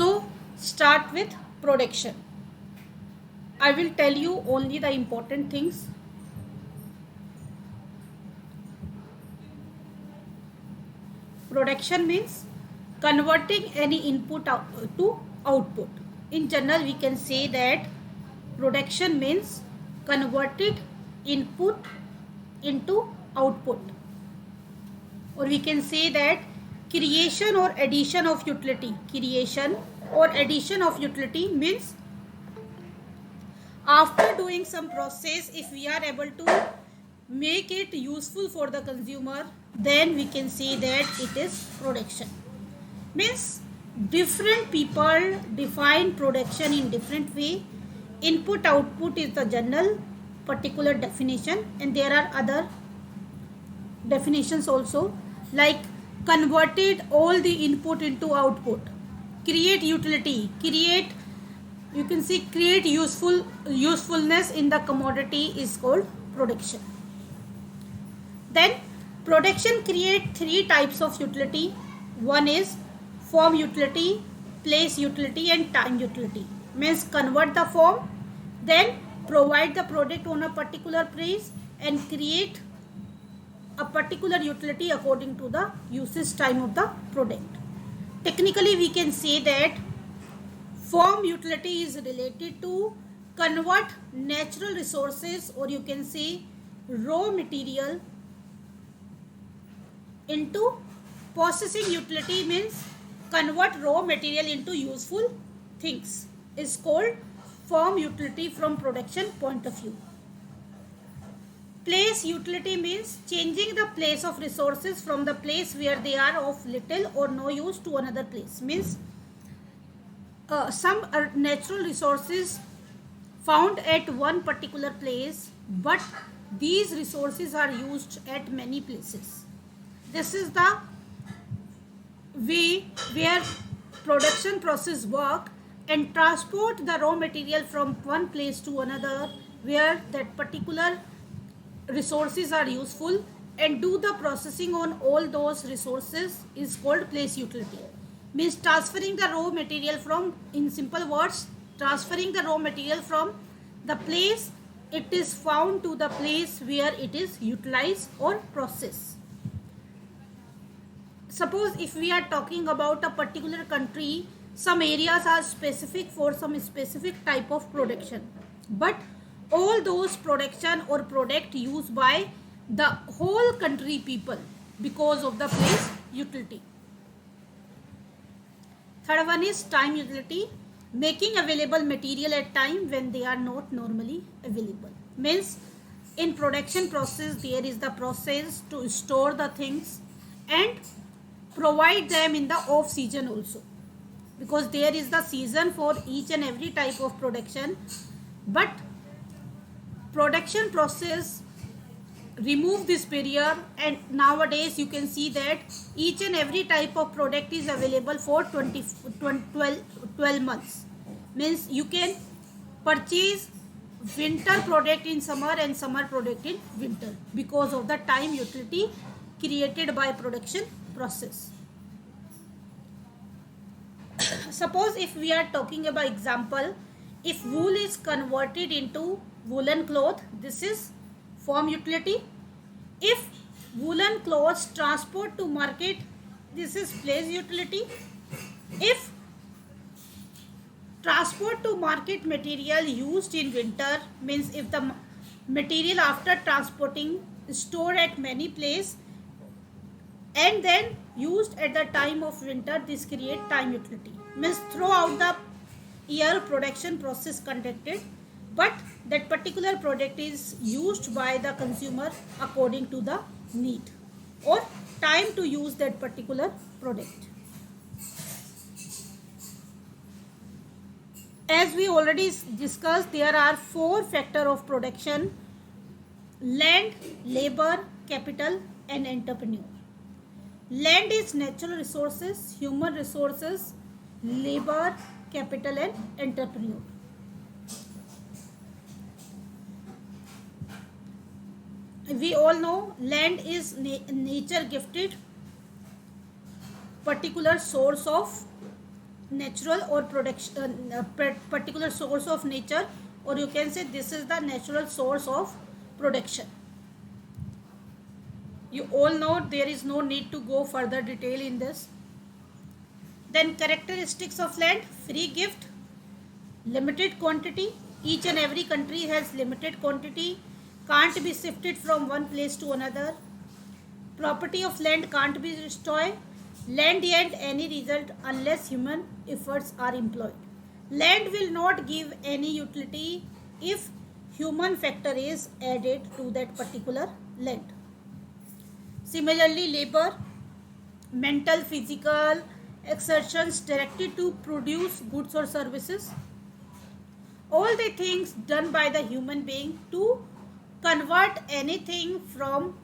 So start with production. I will tell you only the important things. Production means converting any input to output. In general, we can say that production means converted input into output, or we can say that creation or addition of utility. Creation or addition of utility means after doing some process, if we are able to make it useful for the consumer, then we can say that it is production. Means different people define production in different way. Input output is the general particular definition, and there are other definitions also, like converted all the input into output, create utility, create, you can see, create usefulness in the commodity is called production. Then production create three types of utility. One is form utility, place utility, and time utility. Means convert the form, then provide the product on a particular place, and create a particular utility according to the usage time of the product. Technically, we can say that form utility is related to convert natural resources, or you can say raw material, into processing utility means convert raw material into useful things, is called form utility from production point of view. Place utility means changing the place of resources from the place where they are of little or no use to another place. Means some natural resources found at one particular place, but these resources are used at many places. This is the way where production process work, and transport the raw material from one place to another where that particular resources are useful, and do the processing on all those resources is called place utility. Means transferring the raw material from, in simple words, transferring the raw material from the place it is found to the place where it is utilized or processed. Suppose if we are talking about a particular country, some areas are specific for some specific type of production, but all those production or product used by the whole country people because of the place utility. Third one is time utility, making available material at time when they are not normally available. Means in production process there is the process to store the things and provide them in the off season also, because there is the season for each and every type of production, but production process remove this barrier, and nowadays you can see that each and every type of product is available for 12 months. Means you can purchase winter product in summer and summer product in winter because of the time utility created by production process. Suppose if we are talking about example, if wool is converted into woolen cloth, this is form utility. If woolen clothes transport to market, this is place utility. If transport to market material used in winter, means if the material after transporting stored at many places and then used at the time of winter, this create time utility. Means throughout the year production process conducted, but that particular product is used by the consumer according to the need or time to use that particular product. As we already discussed, there are four factors of production: land, labor, capital, and entrepreneur. Land is natural resources, human resources, labor, capital, and entrepreneur. We all know land is nature gifted particular source of natural or production particular source of nature, or you can say this is the natural source of production. You all know, there is no need to go further detail in this. Then characteristics of land: free gift, limited quantity. Each and every country has limited quantity, can't be shifted from one place to another. Property of land can't be destroyed. Land yield any result unless human efforts are employed. Land will not give any utility if human factor is added to that particular land. Similarly, labor, mental, physical exertions directed to produce goods or services. All the things done by the human being to convert anything from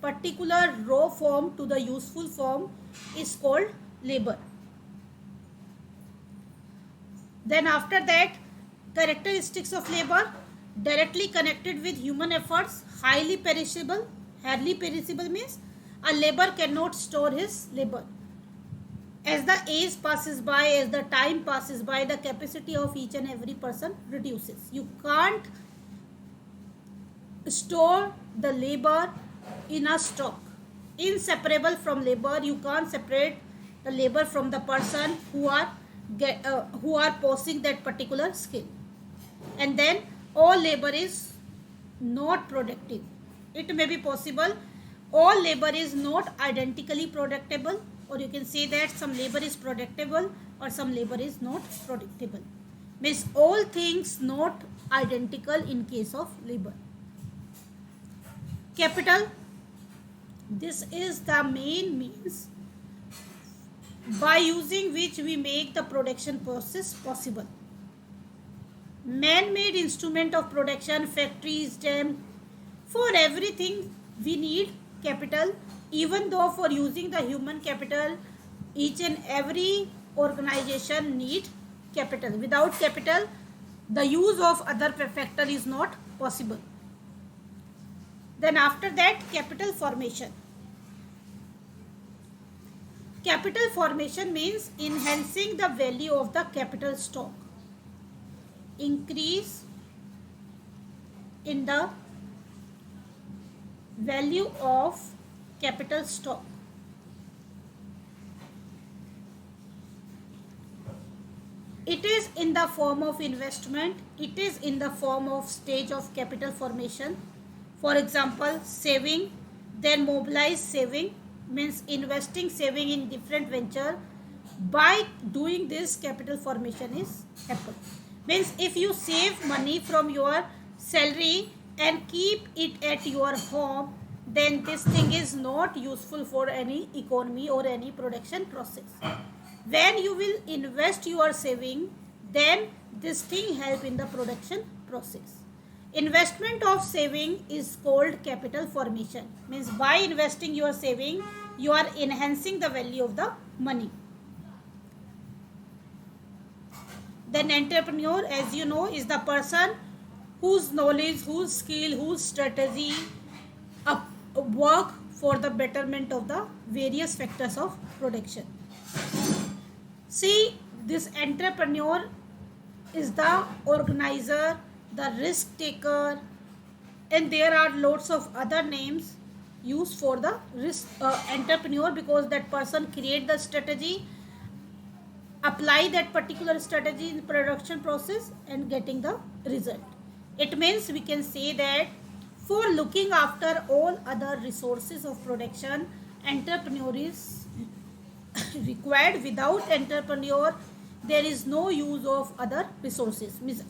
particular raw form to the useful form is called labor. Then after that, characteristics of labor: directly connected with human efforts, highly perishable. Highly perishable means a labor cannot store his labor. As the age passes by, as the time passes by, the capacity of each and every person reduces. You can't store the labor in a stock. Inseparable from labor, you can't separate the labor from the person who are possessing that particular skill. And then all labor is not productive. It may be possible all labor is not identically productable, or you can say that some labor is productable or some labor is not productable. Means all things not identical in case of labor. Capital: this is the main means by using which we make the production process possible. Man-made instrument of production, factories, dam. For everything we need capital, even though for using the human capital, each and every organization need capital. Without capital, the use of other factor is not possible. Then after that, capital formation. Capital formation means enhancing the value of the capital stock. Increase in the value of capital stock. It is in the form of investment. It is in the form of stage of capital formation. For example, saving, then mobilize saving means investing saving in different venture. By doing this, capital formation is happen. Means if you save money from your salary and keep it at your home, then this thing is not useful for any economy or any production process. When you will invest your saving, then this thing help in the production process. Investment of saving is called capital formation. Means by investing your saving, you are enhancing the value of the money. Then entrepreneur, as you know, is the person whose knowledge, whose skill, whose strategy work for the betterment of the various factors of production. See, this entrepreneur is the organizer, the risk taker, and there are lots of other names used for the risk entrepreneur, because that person create the strategy, apply that particular strategy in the production process and getting the result. It means we can say that for looking after all other resources of production, entrepreneur is required. Without entrepreneur, there is no use of other resources. Means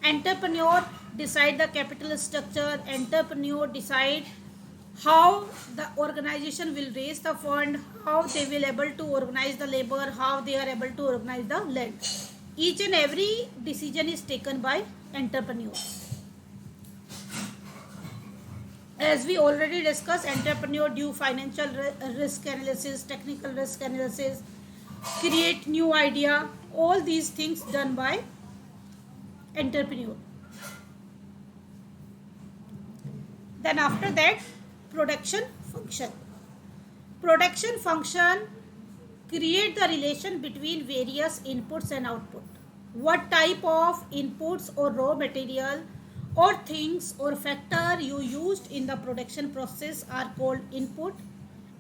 entrepreneur decide the capital structure, entrepreneur decide how the organization will raise the fund, how they will able to organize the labor, how they are able to organize the land. Each and every decision is taken by entrepreneur. As we already discussed, entrepreneur do financial risk analysis, technical risk analysis, create new idea, all these things done by entrepreneur. Then after that, production function. Production function create the relation between various inputs and output. What type of inputs or raw material or things or factor you used in the production process are called input,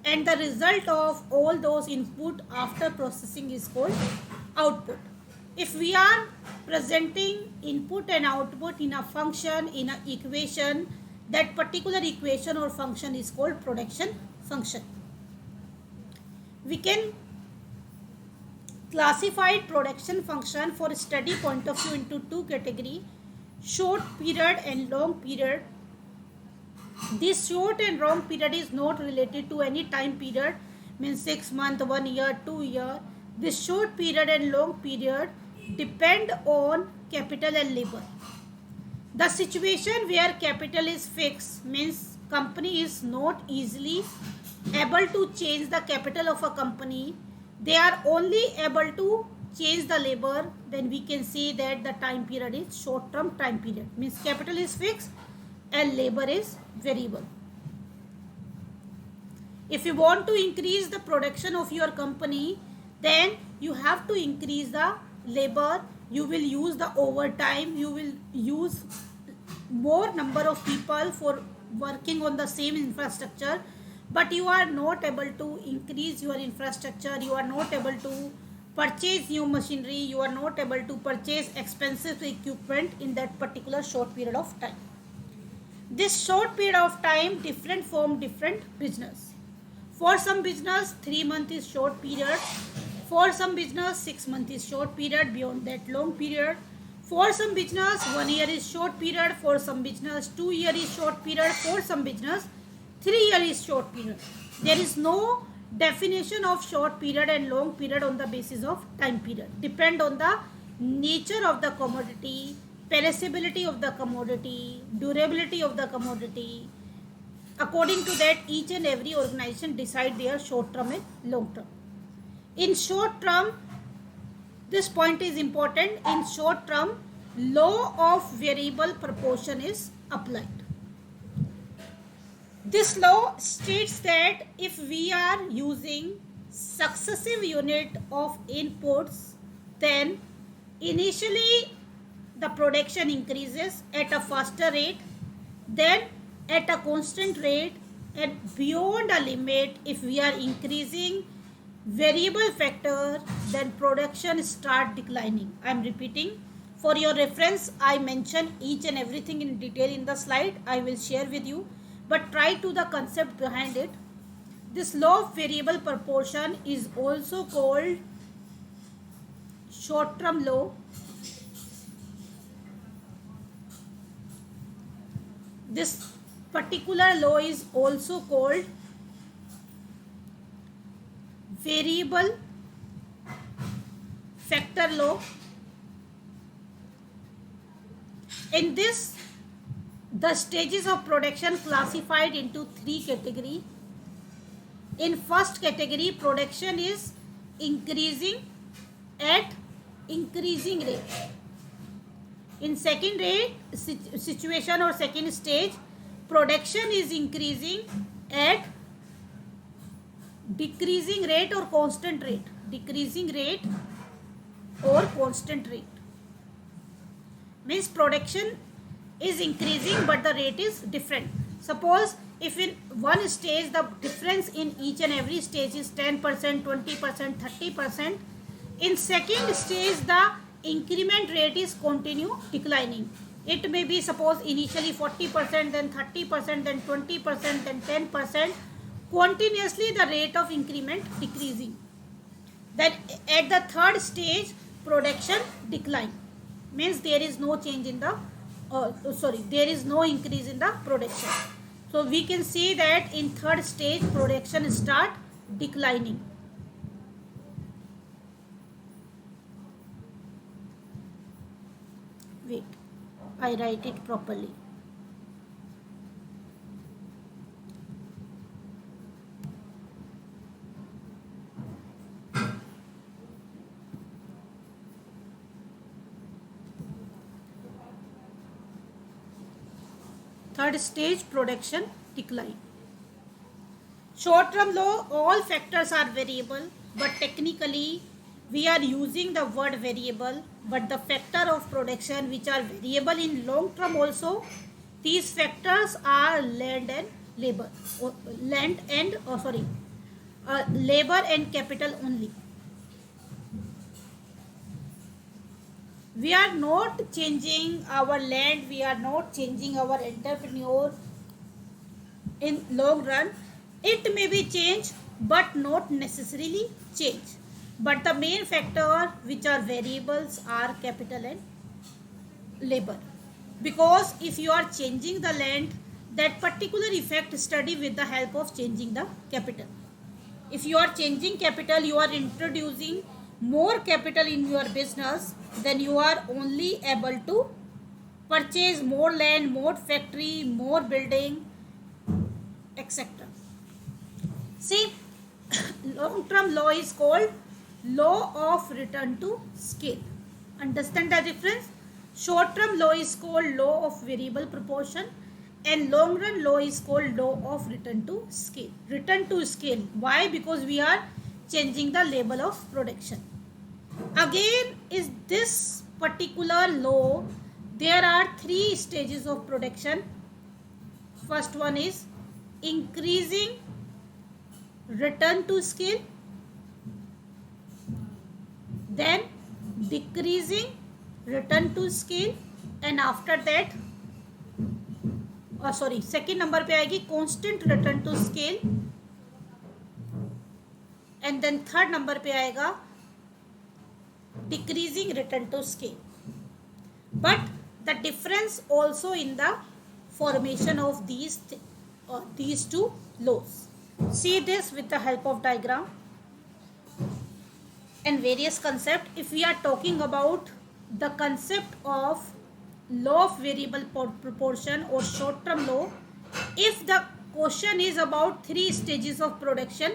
and the result of all those input after processing is called output. If we are presenting input and output in a function, in an equation, that particular equation or function is called production function. We can classify production function for study point of view into two categories: short period and long period. This short and long period is not related to any time period, means 6 months, 1 year, 2 year. This short period and long period depend on capital and labor. The situation where capital is fixed means company is not easily able to change the capital of a company. They are only able to change the labor. Then we can say that the time period is short term time period, means capital is fixed and labor is variable. If you want to increase the production of your company, then you have to increase the labor. You will use the overtime, you will use more number of people for working on the same infrastructure, but you are not able to increase your infrastructure, you are not able to purchase new machinery, you are not able to purchase expensive equipment in that particular short period of time. This short period of time different from different business. For some business 3 months is short period, for some business 6 months is short period, beyond that long period. For some business 1 year is short period, for some business 2 year is short period, for some business 3 year is short period. There is no definition of short period and long period on the basis of time period. Depend on the nature of the commodity, perishability of the commodity, durability of the commodity. According to that, each and every organization decide their short term and long term. In short term, this point is important. In short term, law of variable proportion is applied. This law states that if we are using successive unit of inputs, then initially the production increases at a faster rate, then at a constant rate, and beyond a limit, if we are increasing variable factor, then production start declining. I am repeating for your reference. I mention each and everything in detail in the slide. I will share with you, but try to the concept behind it. This law of variable proportion is also called short term law. This particular law is also called variable factor law. In this, the stages of production classified into 3 categories. In first category, production is increasing at increasing rate. In second rate situation or second stage, production is increasing at decreasing rate or constant rate. Decreasing rate or constant rate means production is increasing but the rate is different. Suppose if in one stage the difference in each and every stage is 10%, 20%, 30%, in second stage the increment rate is continue declining. It may be suppose initially 40%, then 30%, then 20%, then 10%, continuously the rate of increment decreasing. Then at the third stage production decline, means there is no change in the there is no increase in the production. So we can see that in third stage production start declining. Wait, I write it properly. Third stage production decline. Short term law, all factors are variable. but technically we are using the word variable, but the factor of production which are variable in long term also, these factors are land and labor, land and labor and capital only. We are not changing our land, we are not changing our entrepreneur in long run. It may be changed but not necessarily change, but the main factor which are variables are capital and labor, because if you are changing the land, that particular effect study with the help of changing the capital. If you are changing capital, you are introducing more capital in your business, then you are only able to purchase more land, more factory, more building, etc. See, long term law is called law of return to scale. Understand the difference? Short term law is called law of variable proportion, and long run law is called law of return to scale. Return to scale. Why? Because we are changing the level of production. Again, is this particular law, there are 3 stages of production. First one is increasing return to scale, then decreasing return to scale, and after that second number पे आएगी constant return to scale, and then third number पे आएगा decreasing return to scale. But the difference also in the formation of these two laws. See this with the help of diagram and various concept. If we are talking about the concept of law of variable proportion or short term law, if the question is about 3 stages of production,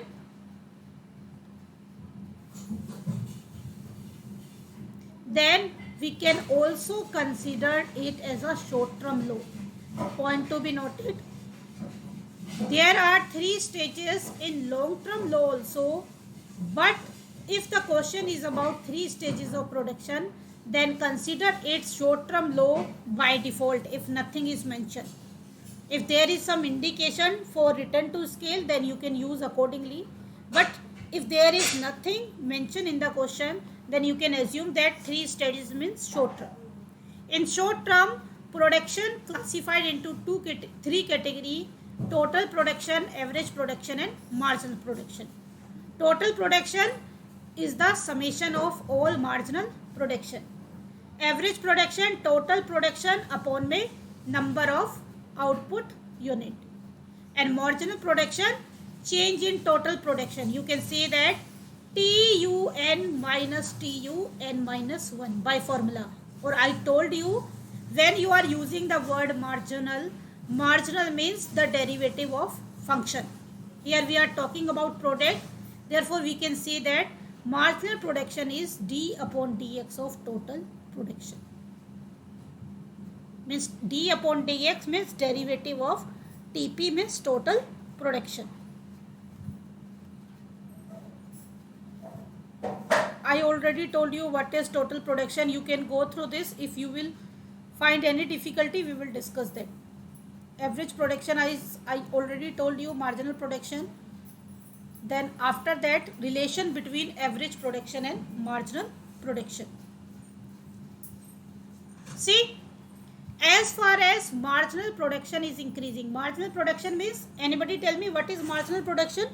then we can also consider it as a short term law. Point to be noted, there are 3 stages in long term law also, but if the question is about 3 stages of production, then consider it short term law by default if nothing is mentioned. If there is some indication for return to scale, then you can use accordingly, but if there is nothing mentioned in the question, then you can assume that 3 stages means short term. In short term, production classified into 3 category: total production, average production, and marginal production. Total production is the summation of all marginal production. Average production, total production upon में number of output unit, and marginal production, change in total production. You can say that TUN minus TUN minus 1 by formula. Or I told you, when you are using the word marginal, marginal means the derivative of function. Here we are talking about product, therefore we can say that marginal production is d upon dx of total production. Means d upon dx means derivative of TP means total production. I already told you what is total production. You can go through this. If you will find any difficulty, we will discuss that. Average production, I already told you marginal production. Then after that, relation between average production and marginal production. See, as far as marginal production is increasing, marginal production means, anybody tell me what is marginal production?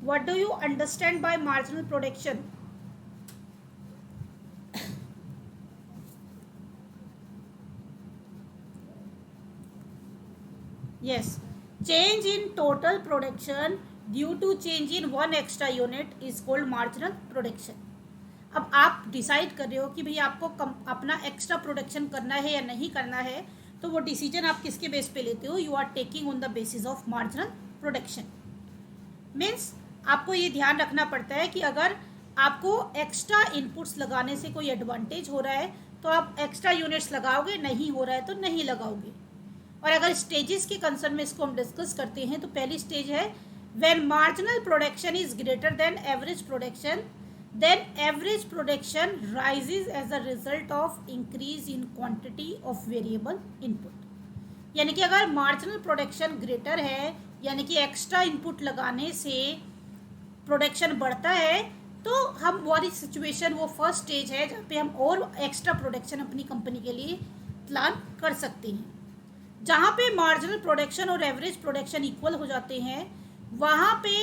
What do you understand by marginal production? Yes, change in total production due to change in 1 extra unit is called marginal production. अब आप decide कर रहे हो कि भाई आपको अपना extra production करना है या नहीं करना है, तो वो डिसीजन आप किसके बेस पे लेते हो? You are taking on the basis of marginal production. Means आपको ये ध्यान रखना पड़ता है कि अगर आपको एक्स्ट्रा इनपुट्स लगाने से कोई एडवांटेज हो रहा है तो आप एक्स्ट्रा यूनिट्स लगाओगे, नहीं हो रहा है तो नहीं लगाओगे. और अगर स्टेजेस के कंसर्न में इसको हम डिस्कस करते हैं तो पहली स्टेज है when marginal production is greater than average production, then average production rises as a result of increase in quantity of variable input. यानी कि अगर मार्जिनल प्रोडक्शन ग्रेटर है, यानी कि एक्स्ट्रा इनपुट लगाने से प्रोडक्शन बढ़ता है, तो हम वाली सिचुएशन वो फर्स्ट स्टेज है जहाँ पे हम और एक्स्ट्रा प्रोडक्शन अपनी कंपनी के लिए प्लान कर सकते हैं। जहाँ पे मार्जिनल प्रोडक्शन और एवरेज प्रोडक्शन इक्वल हो जाते हैं, वहाँ पे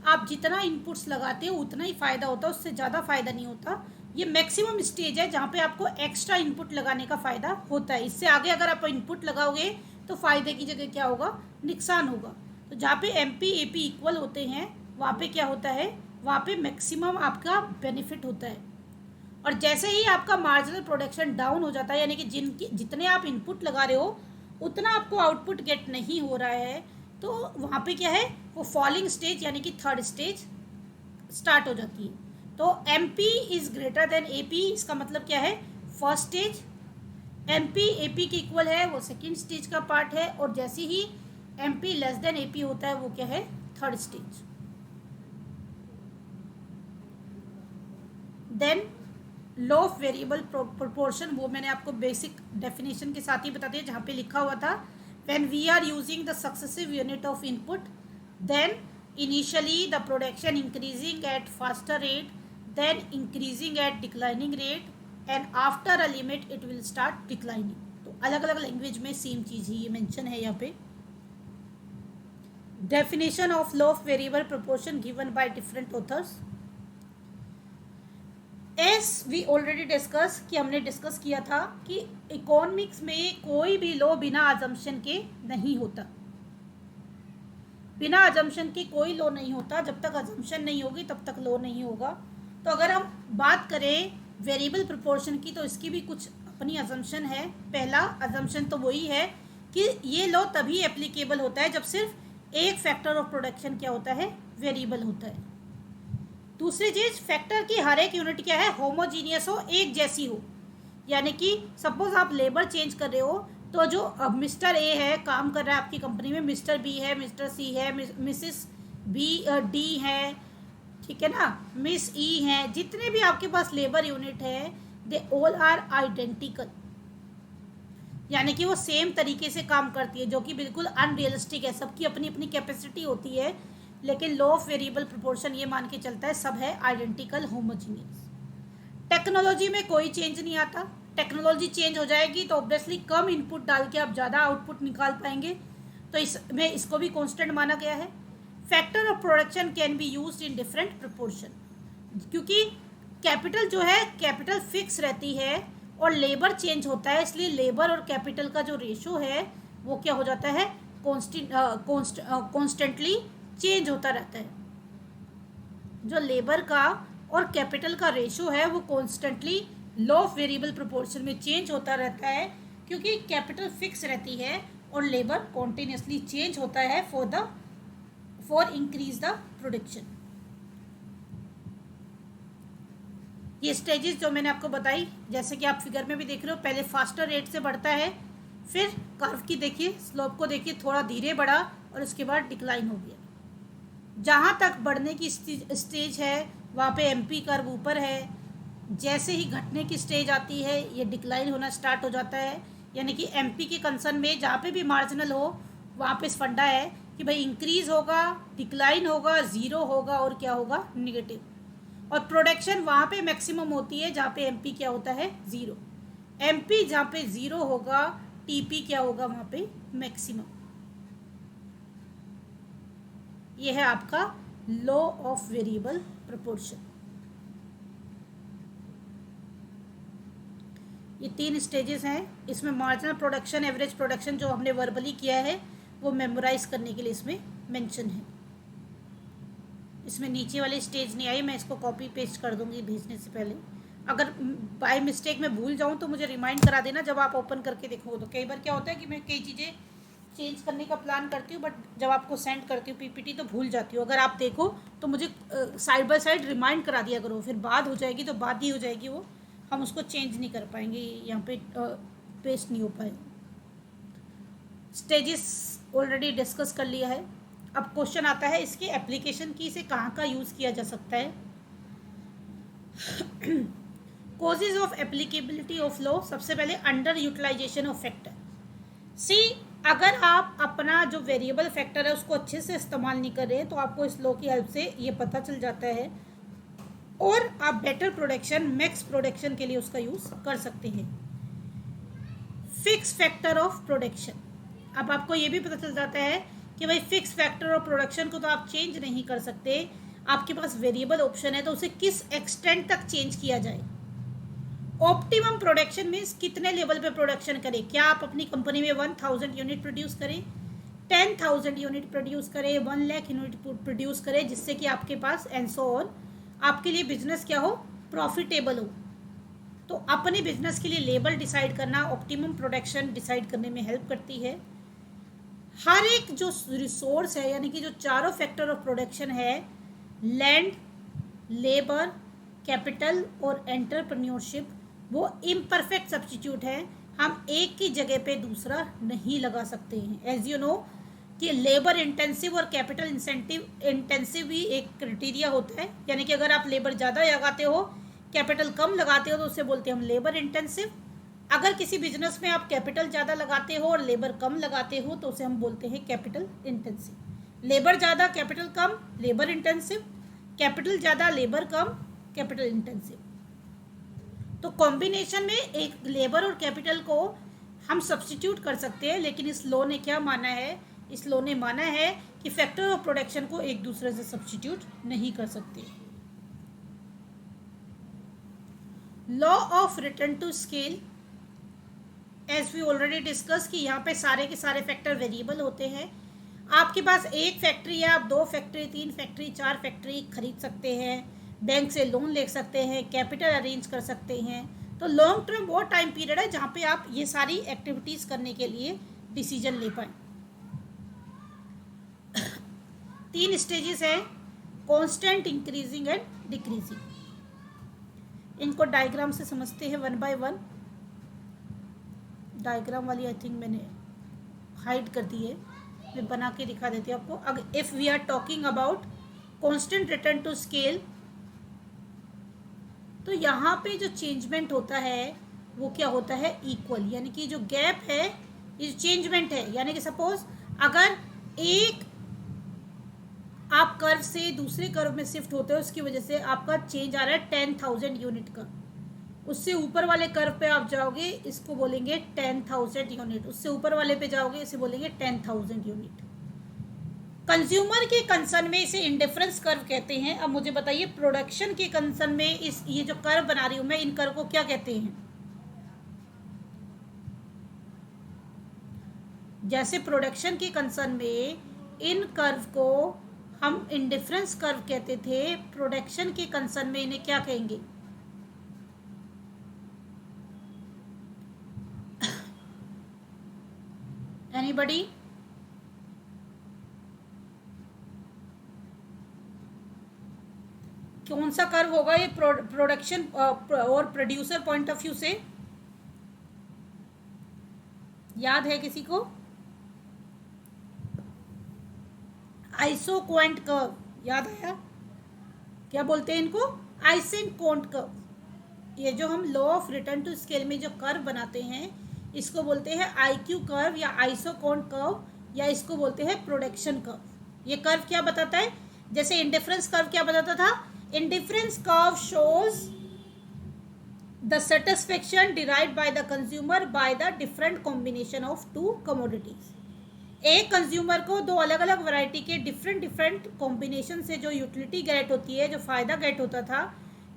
आप जितना इनपुट्स लगाते हो उतना ही फ़ायदा होता है, उससे ज़्यादा फ़ायदा नहीं होता। ये मैक्सिमम स्टेज है जहाँ पे आपको एक्स्ट्रा इनपुट लगाने का फ़ायदा होता है। इससे आगे अगर आप इनपुट लगाओगे तो फ़ायदे की जगह क्या होगा, नुकसान होगा। तो जहाँ पे MP AP इक्वल होते हैं वहाँ पे क्या होता है, वहाँ पे मैक्सिमम आपका बेनिफिट होता है। और जैसे ही आपका मार्जिनल प्रोडक्शन डाउन हो जाता है, यानी कि जितने आप इनपुट लगा रहे हो उतना आपको आउटपुट गेट नहीं हो रहा है, तो वहाँ पे क्या है, वो फॉलिंग स्टेज यानी कि थर्ड स्टेज स्टार्ट हो जाती है। तो MP is greater than AP, इसका मतलब क्या है, फर्स्ट स्टेज। MP AP के इक्वल है, वो सेकेंड स्टेज का पार्ट है। और जैसे ही MP लेस देन AP होता है वो क्या है, third stage. Then law of variable proportion, वो मैंने आपको बेसिक डेफिनेशन के साथ ही बता दिया, जहाँ पे लिखा हुआ था when we are using the successive unit of input then initially the production increasing at faster rate then increasing at declining rate and after a limit it will start declining. तो अलग अलग लैंग्वेज में same चीज़ ही ये mention है यहाँ पे। Definition of law of variable proportion given by different authors. S V already discuss, कि हमने डिस्कस किया था कि इकोनॉमिक्स में कोई भी लॉ बिना अजम्पशन के नहीं होता। बिना अजम्पशन के कोई लॉ नहीं होता, जब तक अजम्पशन नहीं होगी तब तक लॉ नहीं होगा। तो अगर हम बात करें वेरिएबल प्रोपोर्शन की, तो इसकी भी कुछ अपनी अजम्पशन है। पहला अजम्पशन तो वही है कि ये लॉ तभी एप्लीकेबल होता है जब सिर्फ एक फैक्टर ऑफ प्रोडक्शन क्या होता है, वेरिएबल होता है। दूसरी चीज, फैक्टर की हर एक यूनिट क्या है, होमोजीनियस हो, एक जैसी हो। यानी कि सपोज आप लेबर चेंज कर रहे हो, तो जो मिस्टर ए है काम कर रहा है आपकी कंपनी में, मिस्टर बी है, मिस्टर सी है, मिसिस डी है, ठीक है ना, मिस ई है, जितने भी आपके पास लेबर यूनिट है दे ऑल आर आइडेंटिकल। यानी कि वो सेम तरीके से काम करती है, जो कि बिल्कुल अनरियलिस्टिक है। सबकी अपनी अपनी कैपेसिटी होती है, लेकिन लॉ ऑफ वेरिएबल प्रोपोर्शन ये मान के चलता है सब है आइडेंटिकल, होमोजीनियस। टेक्नोलॉजी में कोई चेंज नहीं आता। टेक्नोलॉजी चेंज हो जाएगी तो ऑब्वियसली कम इनपुट डाल के आप ज़्यादा आउटपुट निकाल पाएंगे, तो इसमें इसको भी कांस्टेंट माना गया है। Factor of production can be used in different proportion, क्योंकि कैपिटल जो है कैपिटल फिक्स रहती है और लेबर चेंज होता है, इसलिए लेबर और कैपिटल का जो रेशो है वो क्या हो जाता है, कॉन्स्टेंटली चेंज होता रहता है। जो लेबर का और कैपिटल का रेशो है वो constantly law of variable proportion में चेंज होता रहता है, क्योंकि कैपिटल फिक्स रहती है और लेबर कॉन्टिन्यूसली चेंज होता है फॉर इंक्रीज द प्रोडक्शन। ये स्टेजेस जो मैंने आपको बताई, जैसे कि आप फिगर में भी देख रहे हो, पहले फास्टर रेट से बढ़ता है, फिर कर्व की देखिए, स्लोप को देखिए, थोड़ा धीरे बढ़ा और उसके बाद डिक्लाइन हो गया। जहाँ तक बढ़ने की स्टेज है वहाँ पे MP कर्व ऊपर है, जैसे ही घटने की स्टेज आती है ये डिक्लाइन होना स्टार्ट हो जाता है। यानी कि MP के कंसर्न में जहाँ पे भी मार्जिनल हो वहाँ पे इस फंडा है कि भाई इंक्रीज होगा, डिक्लाइन होगा, ज़ीरो होगा और क्या होगा, निगेटिव। और प्रोडक्शन वहाँ पे मैक्सिमम होती है जहाँ पे MP क्या होता है, ज़ीरो। MP जहाँ पे ज़ीरो होगा, TP क्या होगा, वहाँ पे मैक्सिमम। ये है आपका लॉ ऑफ वेरिएबल प्रोपोर्शन। ये 3 स्टेजेस हैं। इसमें मार्जिनल प्रोडक्शन, एवरेज प्रोडक्शन जो हमने वर्बली किया है वो मेमोराइज करने के लिए इसमें मेंशन है। इसमें नीचे वाली स्टेज नहीं आई, मैं इसको कॉपी पेस्ट कर दूंगी भेजने से पहले। अगर बाय मिस्टेक मैं भूल जाऊं तो मुझे रिमाइंड करा देना जब आप ओपन करके देखो। तो कई बार क्या होता है कि मैं कई चीज़ें चेंज करने का प्लान करती हूँ, बट जब आपको सेंड करती हूँ PPT तो भूल जाती हूँ। अगर आप देखो तो मुझे साइड बाय साइड रिमाइंड करा दिया करो, फिर बात हो जाएगी तो बात ही हो जाएगी, वो हम उसको चेंज नहीं कर पाएंगे, यहाँ पे पेस्ट नहीं हो पाएगा। स्टेजेस ऑलरेडी डिस्कस कर लिया है। अब क्वेश्चन आता है इसके एप्लीकेशन की, इसे कहाँ का यूज़ किया जा सकता है। Causes of applicability of law, सबसे पहले अंडर यूटिलाइजेशन ऑफ फैक्टर। सी, अगर आप अपना जो वेरिएबल फैक्टर है उसको अच्छे से इस्तेमाल नहीं कर रहे हैं तो आपको इस लॉ की हेल्प से ये पता चल जाता है और आप बेटर प्रोडक्शन, मैक्स प्रोडक्शन के लिए उसका यूज़ कर सकते हैं। फिक्स फैक्टर ऑफ प्रोडक्शन, अब आपको ये भी पता चल जाता है कि भाई फिक्स फैक्टर ऑफ प्रोडक्शन को तो आप चेंज नहीं कर सकते, आपके पास वेरिएबल ऑप्शन है तो उसे किस एक्सटेंट तक चेंज किया जाए। ऑप्टिमम प्रोडक्शन मीन्स कितने लेवल पे प्रोडक्शन करें, क्या आप अपनी कंपनी में 1000 यूनिट प्रोड्यूस करें, 10,000 यूनिट प्रोड्यूस करें, 1 लाख यूनिट प्रोड्यूस करें, जिससे कि आपके पास एंड सो ऑन आपके लिए बिजनेस क्या हो, प्रॉफिटेबल हो। तो अपने बिजनेस के लिए लेवल डिसाइड करना ऑप्टिमम प्रोडक्शन डिसाइड करने में हेल्प करती है। हर एक जो रिसोर्स है, यानी कि जो चारों फैक्टर ऑफ प्रोडक्शन है, लैंड, लेबर, कैपिटल और एंटरप्रेन्योरशिप, वो इम्परफेक्ट सब्स्टिट्यूट है। हम एक की जगह पे दूसरा नहीं लगा सकते हैं। एज यू नो कि लेबर इंटेंसिव और कैपिटल इंटेंसिव भी एक क्राइटेरिया होता है, यानी कि अगर आप लेबर ज़्यादा लगाते हो, कैपिटल कम लगाते हो तो उसे बोलते हैं हम लेबर इंटेंसिव। अगर किसी बिजनेस में आप कैपिटल ज़्यादा लगाते हो और लेबर कम लगाते हो तो उसे हम बोलते हैं कैपिटल इंटेंसिव। लेबर ज़्यादा कैपिटल कम, लेबर इंटेंसिव। कैपिटल ज़्यादा लेबर कम, कैपिटल इंटेंसिव। तो कॉम्बिनेशन में एक लेबर और कैपिटल को हम सब्स्टिट्यूट कर सकते हैं, लेकिन इस लॉ ने क्या माना है, इस लॉ ने माना है कि फैक्टर ऑफ प्रोडक्शन को एक दूसरे से सब्स्टिट्यूट नहीं कर सकते। Law of return to scale, as we already discuss कि यहाँ पे सारे के सारे फैक्टर वेरिएबल होते हैं। आपके पास एक फैक्ट्री है, आप 2 फैक्ट्री, 3 फैक्ट्री, 4 फैक्ट्री खरीद सकते हैं, बैंक से लोन ले सकते हैं, कैपिटल अरेंज कर सकते हैं। तो लॉन्ग टर्म वो टाइम पीरियड है जहाँ पे आप ये सारी एक्टिविटीज़ करने के लिए डिसीजन ले पाएँ। 3 स्टेजेस हैं, कांस्टेंट, इंक्रीजिंग एंड डिक्रीजिंग। इनको डायग्राम से समझते हैं 1 बाय 1। डायग्राम वाली आई थिंक मैंने हाइड कर दी है, मैं बना के दिखा देती हूँ आपको। अगर if we are talking about constant return to scale, तो यहाँ पे जो चेंजमेंट होता है वो क्या होता है, इक्वल, यानी कि जो गैप है ये चेंजमेंट है। यानी कि सपोज अगर एक आप कर्व से दूसरे कर्व में शिफ्ट होते हो, उसकी वजह से आपका चेंज आ रहा है 10,000 यूनिट का, उससे ऊपर वाले कर्व पे आप जाओगे, इसको बोलेंगे 10,000 यूनिट, उससे ऊपर वाले पे जाओगे, इसे बोलेंगे 10,000 यूनिट। कंज्यूमर के कंसर्न में इसे इंडिफरेंस कर्व कहते हैं। अब मुझे बताइए प्रोडक्शन के कंसर्न में इस ये जो कर्व बना रही हूं मैं, इन कर्व को क्या कहते हैं। जैसे प्रोडक्शन के कंसर्न में इन कर्व को हम इंडिफरेंस कर्व कहते थे, प्रोडक्शन के कंसर्न में इन्हें क्या कहेंगे। एनीबडी? कौन सा कर्व होगा ये प्रोडक्शन और प्रोड्यूसर पॉइंट ऑफ व्यू से, याद है किसी को? आइसोक्वांट कर्व, याद आया? क्या बोलते हैं इनको, आइसेंकोंट कर्व। ये जो हम law of return to scale में जो कर्व बनाते हैं इसको बोलते हैं आईक्यू कर्व या आइसोकोंट कर्व, या इसको बोलते हैं प्रोडक्शन कर्व। ये कर्व क्या बताता है, जैसे इंडिफरेंस कर्व क्या बताता था, indifference curve shows the satisfaction derived by the consumer by the different combination of 2 commodities. एक कंज्यूमर को 2 अलग अलग वैरायटी के डिफरेंट कॉम्बिनेशन से जो यूटिलिटी गेट होती है, जो फ़ायदा गेट होता था,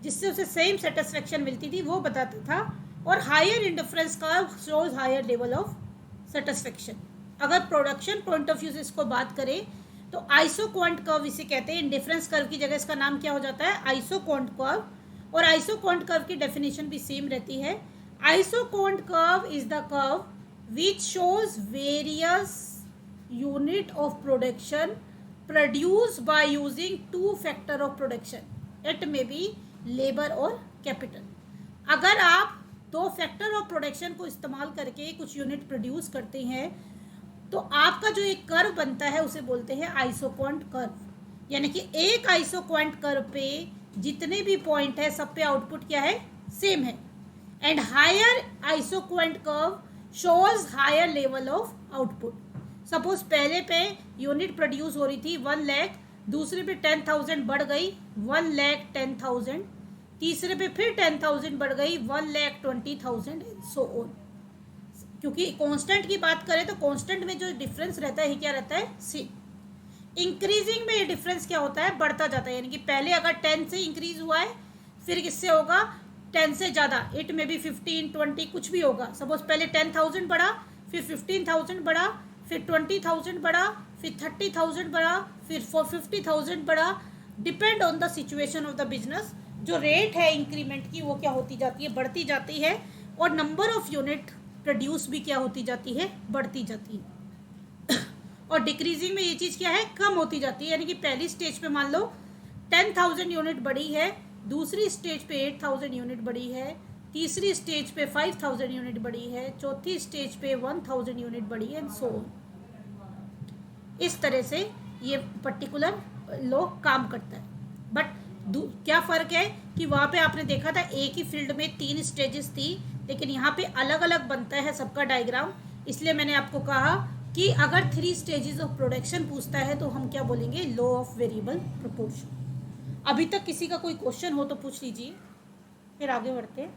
जिससे उसे सेम सेटिस्फेक्शन मिलती थी, वो बताता था। और higher indifference curve shows higher level of satisfaction. अगर प्रोडक्शन पॉइंट ऑफ व्यू से इसको बात करें तो आइसोक्वांट कर्व इसे कहते हैं। इंडिफरेंस कर्व की जगह इसका नाम क्या हो जाता है, आइसोक्वांट कर्व। और आइसोक्वांट कर्व की डेफिनेशन भी सेम रहती है। Isoquant curve is the curve which shows various unit of production produce by using 2 factor of production, it may be labour और कैपिटल। अगर आप 2 फैक्टर ऑफ प्रोडक्शन को इस्तेमाल करके कुछ यूनिट प्रोड्यूस करते हैं तो आपका जो एक कर्व बनता है उसे बोलते हैं आइसोक्वांट कर्व, यानी कि एक आइसोक्वांट कर्व पे जितने भी पॉइंट है सब पे आउटपुट क्या है, सेम है. And higher isoquant curve shows higher level of output. Suppose पहले पे यूनिट प्रोड्यूस हो रही थी 1 लाख, दूसरे पे 10,000 बढ़ गई 1,10,000, तीसरे पे फिर 10,000 बढ़ गई 1,20,000 एंड सो ऑन. क्योंकि कांस्टेंट की बात करें तो कांस्टेंट में जो डिफरेंस रहता है क्या रहता है, सी. इंक्रीजिंग में ये डिफरेंस क्या होता है, बढ़ता जाता है. यानी कि पहले अगर 10 से इंक्रीज हुआ है, फिर किससे होगा, 10 से ज़्यादा, इट में भी 15, 20 कुछ भी होगा. सपोज पहले 10,000 बढ़ा, फिर 15,000 बढ़ा, फिर 20,000 बढ़ा, फिर 30,000 बढ़ा, फिर 50,000 बढ़ा. Depend on the situation of the business. जो रेट है इंक्रीमेंट की वो क्या होती जाती है, बढ़ती जाती है. और नंबर ऑफ यूनिट प्रोड्यूस भी क्या होती जाती है, बढ़ती जाती है. और डिक्रीजिंग में ये चीज़ क्या है, कम होती जाती है. यानी कि पहली स्टेज पे मान लो 10,000 यूनिट बढ़ी है, दूसरी स्टेज पे 8,000 यूनिट बढ़ी है, तीसरी स्टेज पे 5,000 यूनिट बढ़ी है, चौथी स्टेज पे 1,000 यूनिट बढ़ी है एंड सो ऑन. इस तरह से ये पर्टिकुलर लॉ काम करता है. बट क्या फ़र्क है कि वहाँ पे आपने देखा था एक ही फील्ड में 3 स्टेजेस थी, लेकिन यहाँ पे अलग अलग बनता है सबका डायग्राम. इसलिए मैंने आपको कहा कि अगर 3 स्टेजेस ऑफ प्रोडक्शन पूछता है तो हम क्या बोलेंगे, लॉ ऑफ वेरिएबल प्रोपोर्शन. अभी तक किसी का कोई क्वेश्चन हो तो पूछ लीजिए, फिर आगे बढ़ते हैं.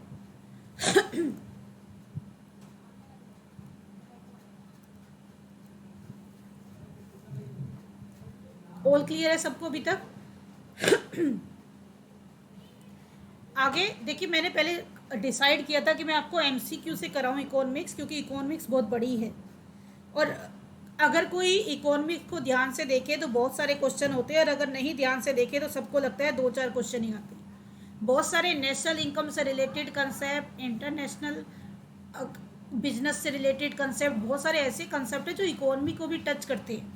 ऑल क्लियर है सबको अभी तक? आगे देखिए, मैंने पहले डिसाइड किया था कि मैं आपको एमसीक्यू से कराऊं इकोनॉमिक्स, क्योंकि इकोनॉमिक्स बहुत बड़ी है. और अगर कोई इकोनॉमिक्स को ध्यान से देखे तो बहुत सारे क्वेश्चन होते हैं, और अगर नहीं ध्यान से देखे तो सबको लगता है 2-4 क्वेश्चन ही आते हैं. बहुत सारे नेशनल इनकम से रिलेटेड कंसेप्ट, इंटरनेशनल बिजनेस से रिलेटेड कंसेप्ट, बहुत सारे ऐसे कंसेप्ट हैं जो इकोनॉमी को भी टच करते हैं,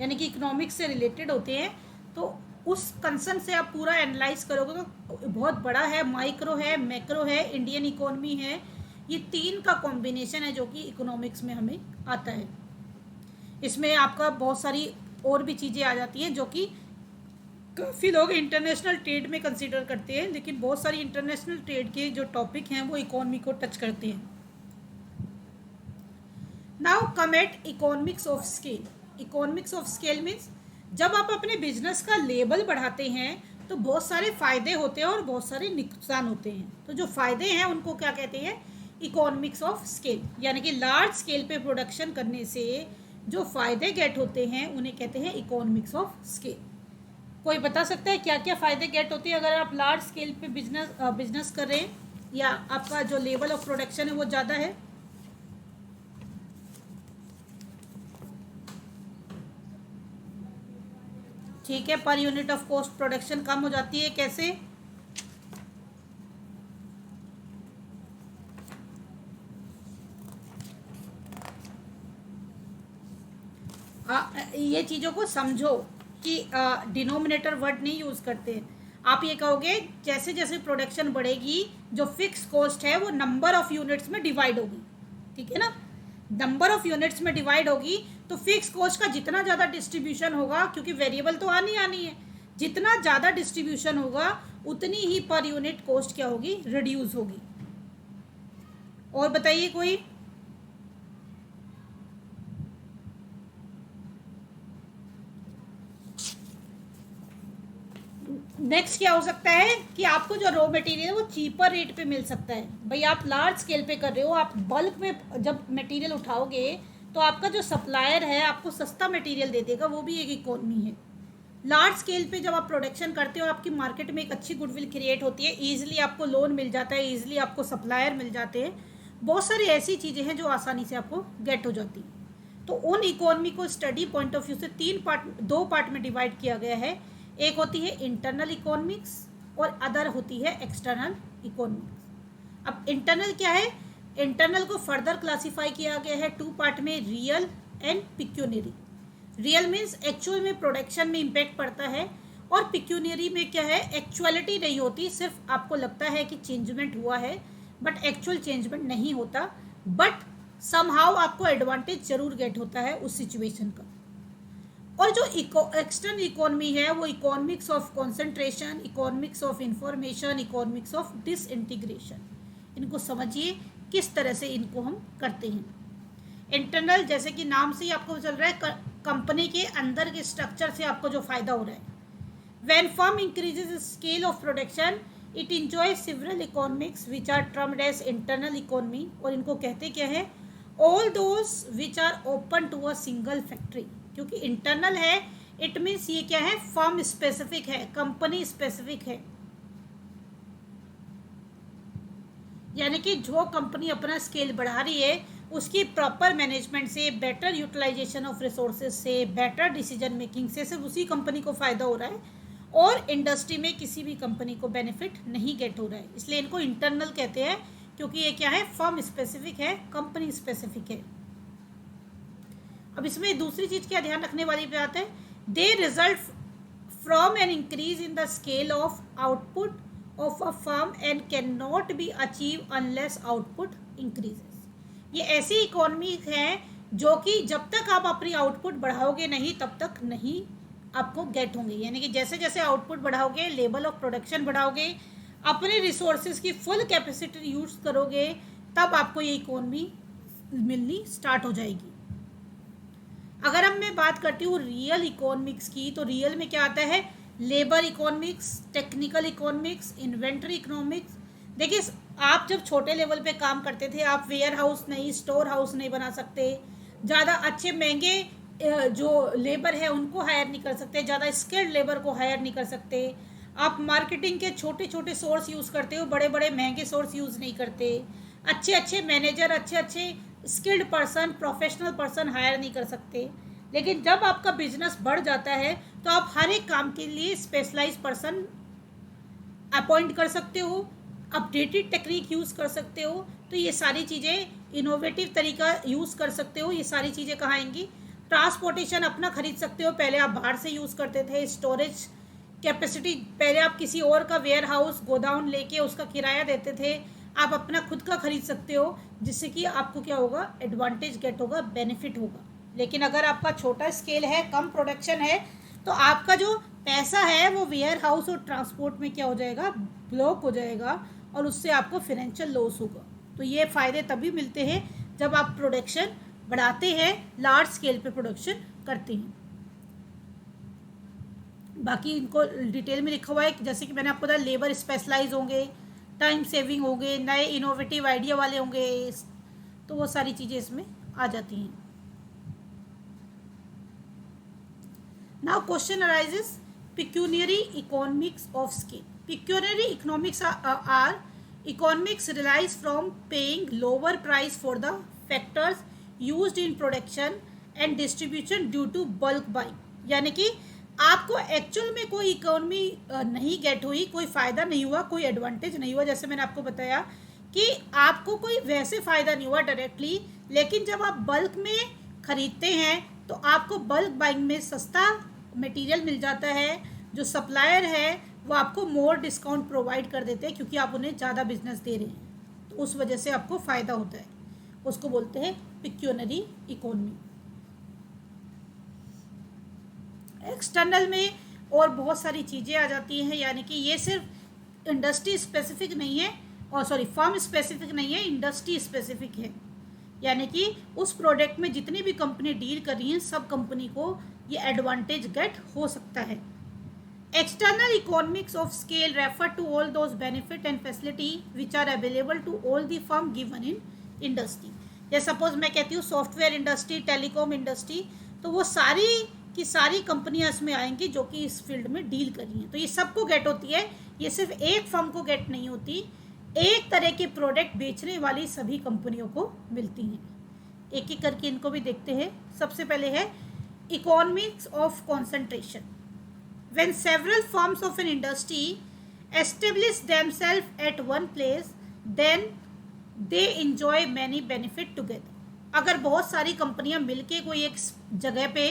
यानी कि इकोनॉमिक्स से रिलेटेड होते हैं. तो उस कंसर्न से आप पूरा एनालाइज करोगे तो बहुत बड़ा है, माइक्रो है, मैक्रो है, इंडियन इकोनॉमी है. ये 3 का कॉम्बिनेशन है जो कि इकोनॉमिक्स में हमें आता है. इसमें आपका बहुत सारी और भी चीज़ें आ जाती हैं जो कि काफ़ी लोग इंटरनेशनल ट्रेड में कंसीडर करते हैं, लेकिन बहुत सारी इंटरनेशनल ट्रेड के जो टॉपिक हैं वो इकोनॉमी को टच करते हैं. Now come at economics of scale. Economics of scale means जब आप अपने बिजनेस का लेवल बढ़ाते हैं तो बहुत सारे फ़ायदे होते हैं और बहुत सारे नुकसान होते हैं. तो जो फ़ायदे हैं उनको क्या कहते हैं, इकोनॉमिक्स ऑफ स्केल. यानी कि लार्ज स्केल पे प्रोडक्शन करने से जो फ़ायदे गेट होते हैं उन्हें कहते हैं इकोनॉमिक्स ऑफ स्केल. कोई बता सकता है क्या क्या फ़ायदे गेट होते हैं अगर आप लार्ज स्केल पे बिजनेस कर रहे हैं, या आपका जो लेवल ऑफ प्रोडक्शन है वो ज़्यादा है? ठीक है, पर यूनिट ऑफ कॉस्ट प्रोडक्शन कम हो जाती है. कैसे? ये चीज़ों को समझो कि डिनोमिनेटर वर्ड नहीं यूज़ करते हैं. आप ये कहोगे जैसे जैसे प्रोडक्शन बढ़ेगी जो फिक्स कॉस्ट है वो नंबर ऑफ यूनिट्स में डिवाइड होगी. ठीक है ना, नंबर ऑफ यूनिट्स में डिवाइड होगी तो फिक्स कॉस्ट का जितना ज़्यादा डिस्ट्रीब्यूशन होगा, क्योंकि वेरिएबल तो आनी है, जितना ज़्यादा डिस्ट्रीब्यूशन होगा उतनी ही पर यूनिट कॉस्ट क्या होगी, रिड्यूस होगी. और बताइए कोई? नेक्स्ट क्या हो सकता है कि आपको जो रॉ मटेरियल है वो चीपर रेट पे मिल सकता है. भाई आप लार्ज स्केल पे कर रहे हो, आप बल्क में जब मटेरियल उठाओगे तो आपका जो सप्लायर है आपको सस्ता मटेरियल दे देगा, वो भी एक इकोनॉमी है. लार्ज स्केल पे जब आप प्रोडक्शन करते हो आपकी मार्केट में एक अच्छी गुडविल क्रिएट होती है, ईजिली आपको लोन मिल जाता है, ईजिली आपको सप्लायर मिल जाते हैं. बहुत सारी ऐसी चीज़ें हैं जो आसानी से आपको गेट हो जाती हैं. तो उन इकोनॉमी को स्टडी पॉइंट ऑफ व्यू से 2 पार्ट में डिवाइड किया गया है. एक होती है इंटरनल इकोनॉमिक्स और अदर होती है एक्सटर्नल इकोनॉमिक्स. अब इंटरनल क्या है, इंटरनल को फर्दर क्लासिफाई किया गया है 2 पार्ट में, real and pecuniary. Real means actual में प्रोडक्शन में इम्पैक्ट पड़ता है, और पिक्यूनरी में क्या है, एक्चुअलिटी नहीं होती, सिर्फ आपको लगता है कि चेंजमेंट हुआ है बट एक्चुअल चेंजमेंट नहीं होता. बट समहाउ आपको एडवांटेज जरूर गेट होता है उस सिचुएशन का। और जो एक्सटर्नल इकोनॉमी है वो economics of concentration, economics of information, economics of disintegration, इनको समझिए किस तरह से इनको हम करते हैं। इंटरनल, जैसे कि नाम से ही आपको चल रहा है, कंपनी के अंदर के स्ट्रक्चर से आपको जो फायदा हो रहा है। When firm increases scale of production it enjoy several economics which are termed as internal economy, और इनको कहते क्या है, all those which are open to a single factory. क्योंकि इंटरनल है, इट मीन्स ये क्या है, फर्म स्पेसिफिक है, कंपनी स्पेसिफिक है, यानी कि जो कंपनी अपना स्केल बढ़ा रही है उसकी प्रॉपर मैनेजमेंट से, बेटर यूटिलाइजेशन ऑफ रिसोर्सेज से, बेटर डिसीजन मेकिंग से सिर्फ उसी कंपनी को फायदा हो रहा है, और इंडस्ट्री में किसी भी कंपनी को बेनिफिट नहीं गेट हो रहा है। इसलिए इनको इंटरनल कहते हैं, क्योंकि ये क्या है, फर्म स्पेसिफिक है, कंपनी स्पेसिफिक है। अब इसमें दूसरी चीज क्या ध्यान रखने वाली बात है, they result from an increase in the scale of output of a firm and can not be achieve unless output increases. ये ऐसी इकोनॉमी है जो कि जब तक आप अपनी आउटपुट बढ़ाओगे नहीं तब तक नहीं आपको गेट होंगे। यानी कि जैसे जैसे आउटपुट बढ़ाओगे, लेवल ऑफ प्रोडक्शन बढ़ाओगे, अपने रिसोर्सेज की फुल कैपेसिटी यूज करोगे, तब आपको ये इकोनॉमी मिलनी स्टार्ट हो जाएगी। अगर अब मैं बात करती हूँ रियल इकोनॉमिक्स की, तो रियल में क्या आता है, labour economics, technical economics, inventory economics. देखिए, आप जब छोटे लेवल पे काम करते थे, आप वेयर हाउस नहीं, स्टोर हाउस नहीं बना सकते, ज़्यादा अच्छे महंगे जो लेबर है उनको हायर नहीं कर सकते, ज़्यादा स्किल्ड लेबर को हायर नहीं कर सकते, आप मार्केटिंग के छोटे छोटे सोर्स यूज़ करते हो, बड़े बड़े महंगे सोर्स यूज़ नहीं करते, अच्छे अच्छे मैनेजर, अच्छे अच्छे skilled person, professional person hire नहीं कर सकते। लेकिन जब आपका बिजनेस बढ़ जाता है तो आप हर एक काम के लिए स्पेशलाइज पर्सन अपॉइंट कर सकते हो, अपडेटेड टेक्निक यूज़ कर सकते हो। तो ये सारी चीज़ें, इनोवेटिव तरीका यूज़ कर सकते हो। ये सारी चीज़ें कहाँ आएंगी, ट्रांसपोर्टेशन अपना खरीद सकते हो, पहले आप बाहर से यूज़ करते थे। स्टोरेज कैपेसिटी, पहले आप किसी और का वेयर हाउस, गोदाउन लेके उसका किराया देते थे, आप अपना खुद का खरीद सकते हो, जिससे कि आपको क्या होगा, एडवांटेज गेट होगा, बेनिफिट होगा। लेकिन अगर आपका छोटा स्केल है, कम प्रोडक्शन है, तो आपका जो पैसा है वो वेयर हाउस और ट्रांसपोर्ट में क्या हो जाएगा, ब्लॉक हो जाएगा, और उससे आपको फाइनेंशियल लॉस होगा। तो ये फ़ायदे तभी मिलते हैं जब आप प्रोडक्शन बढ़ाते हैं, लार्ज स्केल पे प्रोडक्शन करते हैं। बाकी इनको डिटेल में लिखा हुआ है, जैसे कि मैंने आपको बताया, लेबर स्पेशलाइज होंगे, टाइम सेविंग होंगे, नए इनोवेटिव आइडिया वाले होंगे, तो वो सारी चीज़ें इसमें आ जाती हैं। Now question arises, pecuniary economics of scale. Pecuniary economics are economics relies from paying lower price for the factors used in production and distribution due to bulk buying। यानी कि आपको एक्चुअल में कोई इकोनॉमी नहीं गेट हुई, कोई फ़ायदा नहीं हुआ, कोई एडवांटेज नहीं हुआ। जैसे मैंने आपको बताया कि आपको कोई वैसे फ़ायदा नहीं हुआ डायरेक्टली, लेकिन जब आप बल्क में ख़रीदते हैं तो आपको बल्क बाइंग में सस्ता मटेरियल मिल जाता है। जो सप्लायर है वो आपको मोर डिस्काउंट प्रोवाइड कर देते हैं, क्योंकि आप उन्हें ज़्यादा बिजनेस दे रहे हैं, तो उस वजह से आपको फ़ायदा होता है। उसको बोलते हैं पिक्यूनरी इकोनॉमी। एक्सटर्नल में और बहुत सारी चीज़ें आ जाती हैं, यानी कि ये सिर्फ इंडस्ट्री स्पेसिफिक नहीं है, और सॉरी फर्म स्पेसिफिक नहीं है, इंडस्ट्री स्पेसिफिक है। यानी कि उस प्रोडक्ट में जितनी भी कंपनी डील कर रही हैं, सब कंपनी को ये एडवांटेज गेट हो सकता है। External economics of scale refer to all those benefit and facility which are available to all the firm given in industry। जैसे सपोज मैं कहती हूँ सॉफ्टवेयर इंडस्ट्री, टेलीकॉम इंडस्ट्री, तो वो सारी की सारी कंपनियां इसमें आएंगी जो कि इस फील्ड में डील कर रही हैं। तो ये सबको गेट होती है, ये सिर्फ एक फर्म को गेट नहीं होती, एक तरह के प्रोडक्ट बेचने वाली सभी कंपनियों को मिलती हैं। एक एक करके इनको भी देखते हैं। सबसे पहले है economics of concentration. When several firms of an industry establish themselves at one place, then they enjoy many benefit together। अगर बहुत सारी कंपनियां मिलके कोई एक जगह पे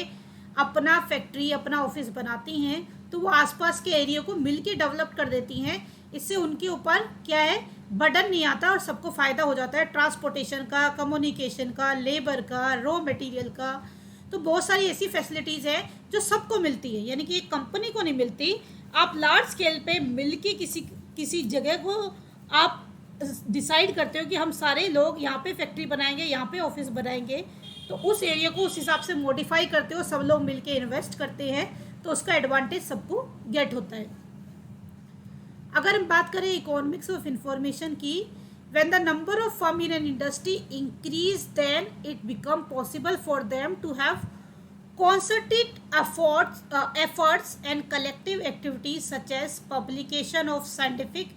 अपना फैक्ट्री, अपना ऑफिस बनाती हैं, तो वो आसपास के एरिया को मिलके डेवलप कर देती हैं। इससे उनके ऊपर क्या है, बर्डन नहीं आता और सबको फ़ायदा हो जाता है, ट्रांसपोर्टेशन का, कम्युनिकेशन का, लेबर का, रॉ मटेरियल का। तो बहुत सारी ऐसी फैसिलिटीज़ है जो सबको मिलती है, यानी कि एक कंपनी को नहीं मिलती। आप लार्ज स्केल पे मिलके किसी किसी जगह को आप डिसाइड करते हो कि हम सारे लोग यहाँ पे फैक्ट्री बनाएंगे, यहाँ पे ऑफिस बनाएंगे, तो उस एरिया को उस हिसाब से मॉडिफाई करते हो, सब लोग मिलके इन्वेस्ट करते हैं, तो उसका एडवांटेज सबको गेट होता है। अगर हम बात करें इकोनॉमिक्स ऑफ इंफॉर्मेशन की, when the number of firm in an industry increase, then it become possible for them to have concerted efforts and collective activities such as publication of scientific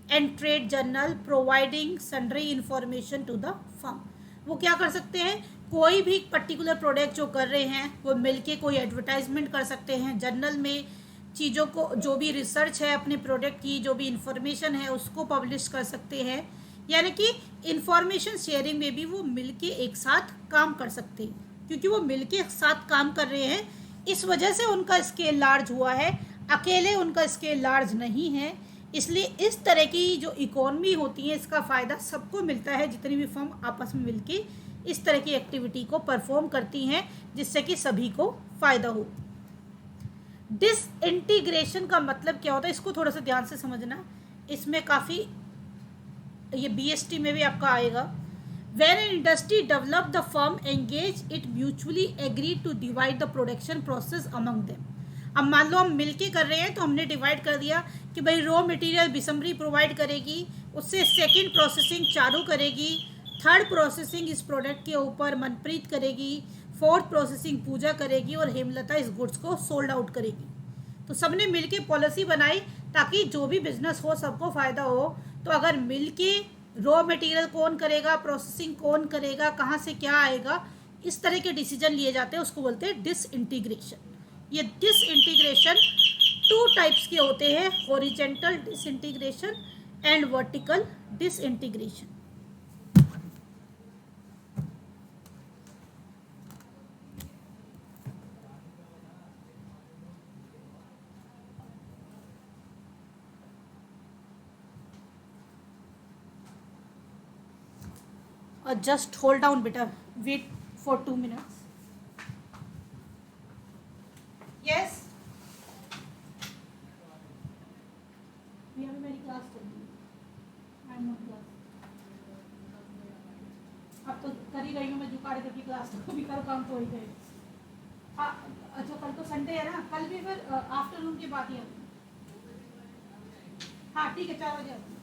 and trade journal providing sundry information to the firm। वो क्या कर सकते हैं, कोई भी particular product जो कर रहे हैं वो मिलके कोई एडवर्टाइजमेंट कर सकते हैं जर्नल में, चीज़ों को जो भी रिसर्च है अपने प्रोडक्ट की, जो भी इंफॉर्मेशन है उसको पब्लिश कर सकते हैं, यानी कि इंफॉर्मेशन शेयरिंग में भी वो मिलके एक साथ काम कर सकते हैं, क्योंकि वो मिलके एक साथ काम कर रहे हैं, इस वजह से उनका स्केल लार्ज हुआ है, अकेले उनका स्केल लार्ज नहीं है। इसलिए इस तरह की जो इकोनॉमी होती है इसका फ़ायदा सबको मिलता है, जितनी भी फर्म आपस में मिलके इस तरह की एक्टिविटी को परफॉर्म करती हैं, जिससे कि सभी को फ़ायदा हो। डिसइंटीग्रेशन का मतलब क्या होता है, इसको थोड़ा सा ध्यान से समझना, इसमें काफ़ी ये BST में भी आपका आएगा। When an industry develop, the firm engage it mutually agree to divide the production process among them। अब मान लो हम मिलके कर रहे हैं तो हमने डिवाइड कर दिया कि भाई रॉ मटेरियल बिसम्बरी प्रोवाइड करेगी, उससे सेकंड प्रोसेसिंग चारू करेगी, थर्ड प्रोसेसिंग इस प्रोडक्ट के ऊपर मनप्रीत करेगी, फोर्थ प्रोसेसिंग पूजा करेगी और हेमलता इस गुड्स को सोल्ड आउट करेगी। तो सबने मिलके पॉलिसी बनाई ताकि जो भी बिजनेस हो सबको फ़ायदा हो। तो अगर मिलके रॉ मटेरियल कौन करेगा, प्रोसेसिंग कौन करेगा, कहाँ से क्या आएगा, इस तरह के डिसीजन लिए जाते हैं, उसको बोलते हैं डिसइंटीग्रेशन। ये डिसइंटीग्रेशन 2 टाइप्स के होते हैं, horizontal disintegration and vertical disintegration. Just hold down beta, wait for 2 minutes। Yes, we have a very class चल रही है, I am not class। अब तो कर ही रही हूँ मैं, जुगाड़ करके क्लास तो भी करो, काम तो हो ही गए। अच्छा कल तो संडे है ना, कल भी फिर आफ्टरनून के बाद ही आती। हाँ ठीक है, 4 बजे आती।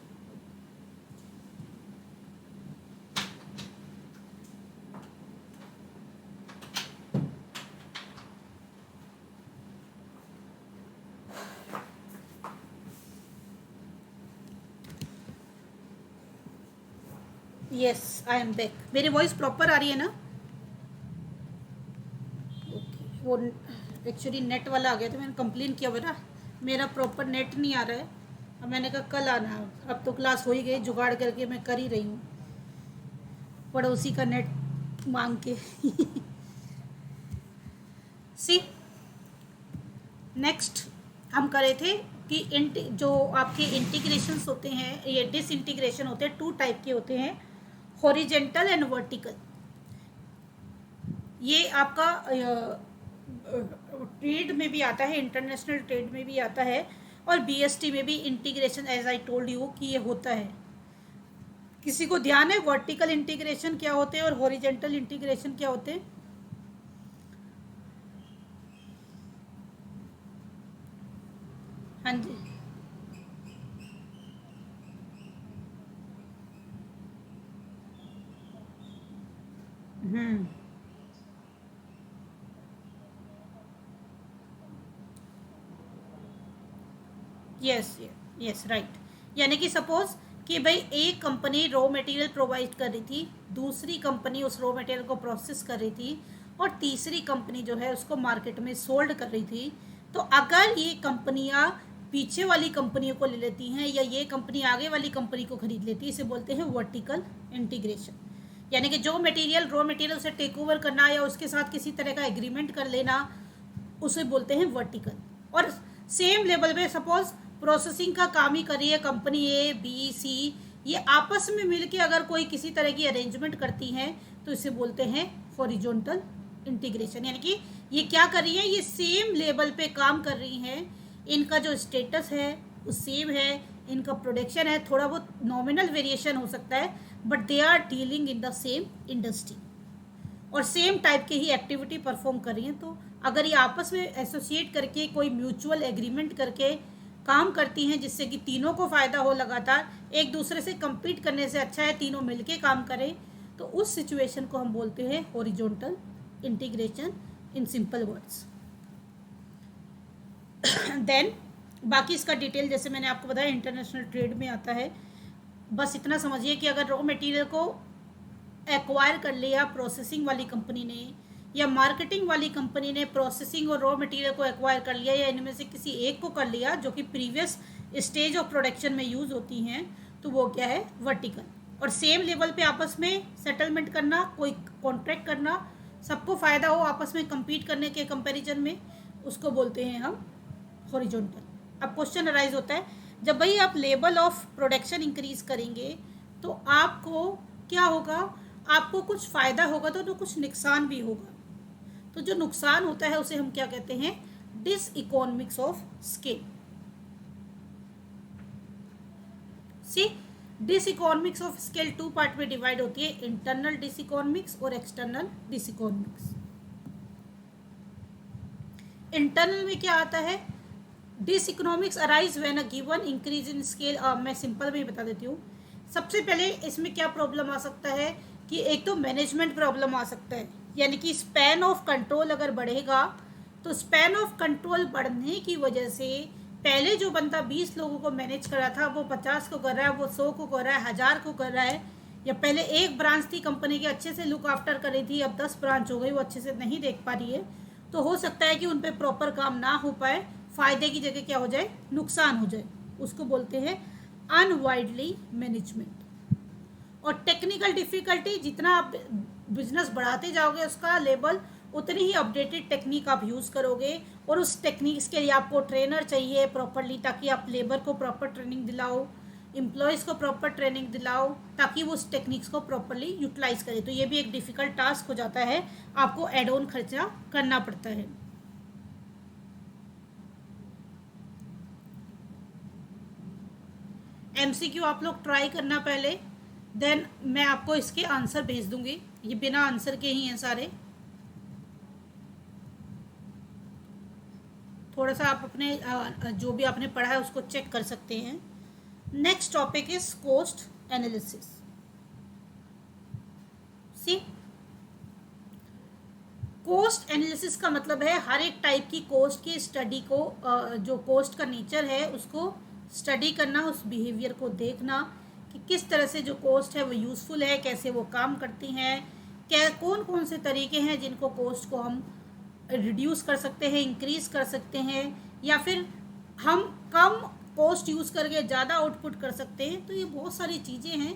Yes I am back. मेरी वॉइस प्रॉपर आ रही है ना? ओके, वो एक्चुअली नेट वाला आ गया था, मैंने कंप्लेन किया बेटा मेरा प्रॉपर नेट नहीं आ रहा है। अब मैंने कहा कल आना, अब तो क्लास हो ही गई, जुगाड़ करके मैं कर ही रही हूँ पड़ोसी का नेट मांग के। सी नेक्स्ट हम करे थे कि जो आपके इंटीग्रेशंस होते हैं, ये डिसइंटीग्रेशन होते हैं, 2 टाइप के होते हैं, हॉरिजेंटल एंड वर्टिकल। ये आपका ट्रेड में भी आता है, इंटरनेशनल ट्रेड में भी आता है, और BST में भी integration as I told you कि ये होता है। किसी को ध्यान है वर्टिकल इंटीग्रेशन क्या होते हैं और हॉरिजेंटल इंटीग्रेशन क्या होते हैं? हाँ जी, यस यस राइट। यानी कि सपोज कि भाई एक कंपनी रॉ मटेरियल प्रोवाइड कर रही थी, दूसरी कंपनी उस रॉ मटेरियल को प्रोसेस कर रही थी, और तीसरी कंपनी जो है उसको मार्केट में सोल्ड कर रही थी। तो अगर ये कंपनियां पीछे वाली कंपनियों को ले लेती हैं या ये कंपनी आगे वाली कंपनी को खरीद लेती है, इसे बोलते हैं वर्टिकल इंटीग्रेशन। यानी कि जो मटेरियल रॉ मटेरियल से टेक ओवर करना या उसके साथ किसी तरह का एग्रीमेंट कर लेना, उसे बोलते हैं वर्टिकल। और सेम लेवल पे सपोज प्रोसेसिंग का काम ही कर रही है कंपनी A B C ये आपस में मिलके अगर कोई किसी तरह की अरेंजमेंट करती हैं तो इसे बोलते हैं हॉरिजॉन्टल इंटीग्रेशन। यानी कि ये क्या कर रही है, ये सेम लेवल पे काम कर रही हैं, इनका जो स्टेटस है वो सेम है, इनका प्रोडक्शन है, थोड़ा बहुत नॉमिनल वेरिएशन हो सकता है, but they are dealing in the same industry और सेम टाइप की ही एक्टिविटी परफॉर्म कर रही हैं। तो अगर ये आपस में एसोसिएट करके कोई म्यूचुअल एग्रीमेंट करके काम करती हैं जिससे कि तीनों को फ़ायदा हो, लगातार एक दूसरे से compete करने से अच्छा है तीनों मिलके काम करें, तो उस सिचुएशन को हम बोलते हैं horizontal integration in simple words. Then बाकी इसका डिटेल जैसे मैंने आपको बताया इंटरनेशनल ट्रेड में आता है। बस इतना समझिए कि अगर रॉ मटेरियल को एक्वायर कर लिया प्रोसेसिंग वाली कंपनी ने, या मार्केटिंग वाली कंपनी ने प्रोसेसिंग और रॉ मटेरियल को एक्वायर कर लिया, या इनमें से किसी एक को कर लिया जो कि प्रीवियस स्टेज ऑफ प्रोडक्शन में यूज़ होती हैं, तो वो क्या है, वर्टिकल। और सेम लेवल पे आपस में सेटलमेंट करना, कोई कॉन्ट्रैक्ट करना, सबको फ़ायदा हो आपस में compete करने के कंपैरिजन में, उसको बोलते हैं हम हॉरिजॉन्टल। अब क्वेश्चन अराइज होता है, जब भाई आप लेवल ऑफ प्रोडक्शन इंक्रीज करेंगे तो आपको क्या होगा, आपको कुछ फ़ायदा होगा तो कुछ नुकसान भी होगा। तो जो नुकसान होता है उसे हम क्या कहते हैं, diseconomics of scale. See diseconomics of scale two part में डिवाइड होती है, इंटरनल डिस इकोनॉमिक्स और एक्सटर्नल डिस इकोनॉमिक्स। इंटरनल में क्या आता है, diseconomics arise when a given increase in scale. मैं सिंपल में ही बता देती हूँ। सबसे पहले इसमें क्या प्रॉब्लम आ सकता है कि एक तो मैनेजमेंट प्रॉब्लम आ सकता है, यानी कि स्पैन ऑफ कंट्रोल अगर बढ़ेगा तो स्पैन ऑफ कंट्रोल बढ़ने की वजह से पहले जो बंदा 20 लोगों को मैनेज कर रहा था वो 50 को कर रहा है, वो 100 को कर रहा है, 1000 को कर रहा है। या पहले एक ब्रांच थी कंपनी की, अच्छे से लुक आफ्टर कर रही थी, अब 10 ब्रांच हो गई, वो अच्छे से नहीं देख पा रही है। तो हो सकता है कि उन पर प्रॉपर काम ना हो पाए, फ़ायदे की जगह क्या हो जाए, नुकसान हो जाए। उसको बोलते हैं अनवाइडली मैनेजमेंट। और टेक्निकल डिफ़िकल्टी, जितना आप बिजनेस बढ़ाते जाओगे उसका लेवल, उतनी ही अपडेटेड टेक्निक आप यूज़ करोगे। और उस टेक्निक्स के लिए आपको ट्रेनर चाहिए प्रॉपरली, ताकि आप लेबर को प्रॉपर ट्रेनिंग दिलाओ, एम्प्लॉयज़ को प्रॉपर ट्रेनिंग दिलाओ, ताकि वो उस टेक्निक्स को प्रॉपरली यूटिलाइज करें। तो ये भी एक डिफ़िकल्ट टास्क हो जाता है, आपको एड ऑन खर्चा करना पड़ता है। MCQ आप लोग ट्राई करना पहले, देन मैं आपको इसके आंसर भेज दूंगी। ये बिना आंसर के ही हैं सारे। थोड़ा सा आप अपने जो भी आपने पढ़ा है उसको चेक कर सकते हैं। Next topic is cost analysis. See cost analysis का मतलब है हर एक टाइप की कॉस्ट की स्टडी को, जो कॉस्ट का नेचर है उसको स्टडी करना, उस बिहेवियर को देखना कि किस तरह से जो कॉस्ट है वो यूज़फुल है, कैसे वो काम करती हैं, क्या कौन कौन से तरीके हैं जिनको कॉस्ट को हम रिड्यूस कर सकते हैं, इंक्रीज़ कर सकते हैं, या फिर हम कम कॉस्ट यूज़ करके ज़्यादा आउटपुट कर सकते हैं। तो ये बहुत सारी चीज़ें हैं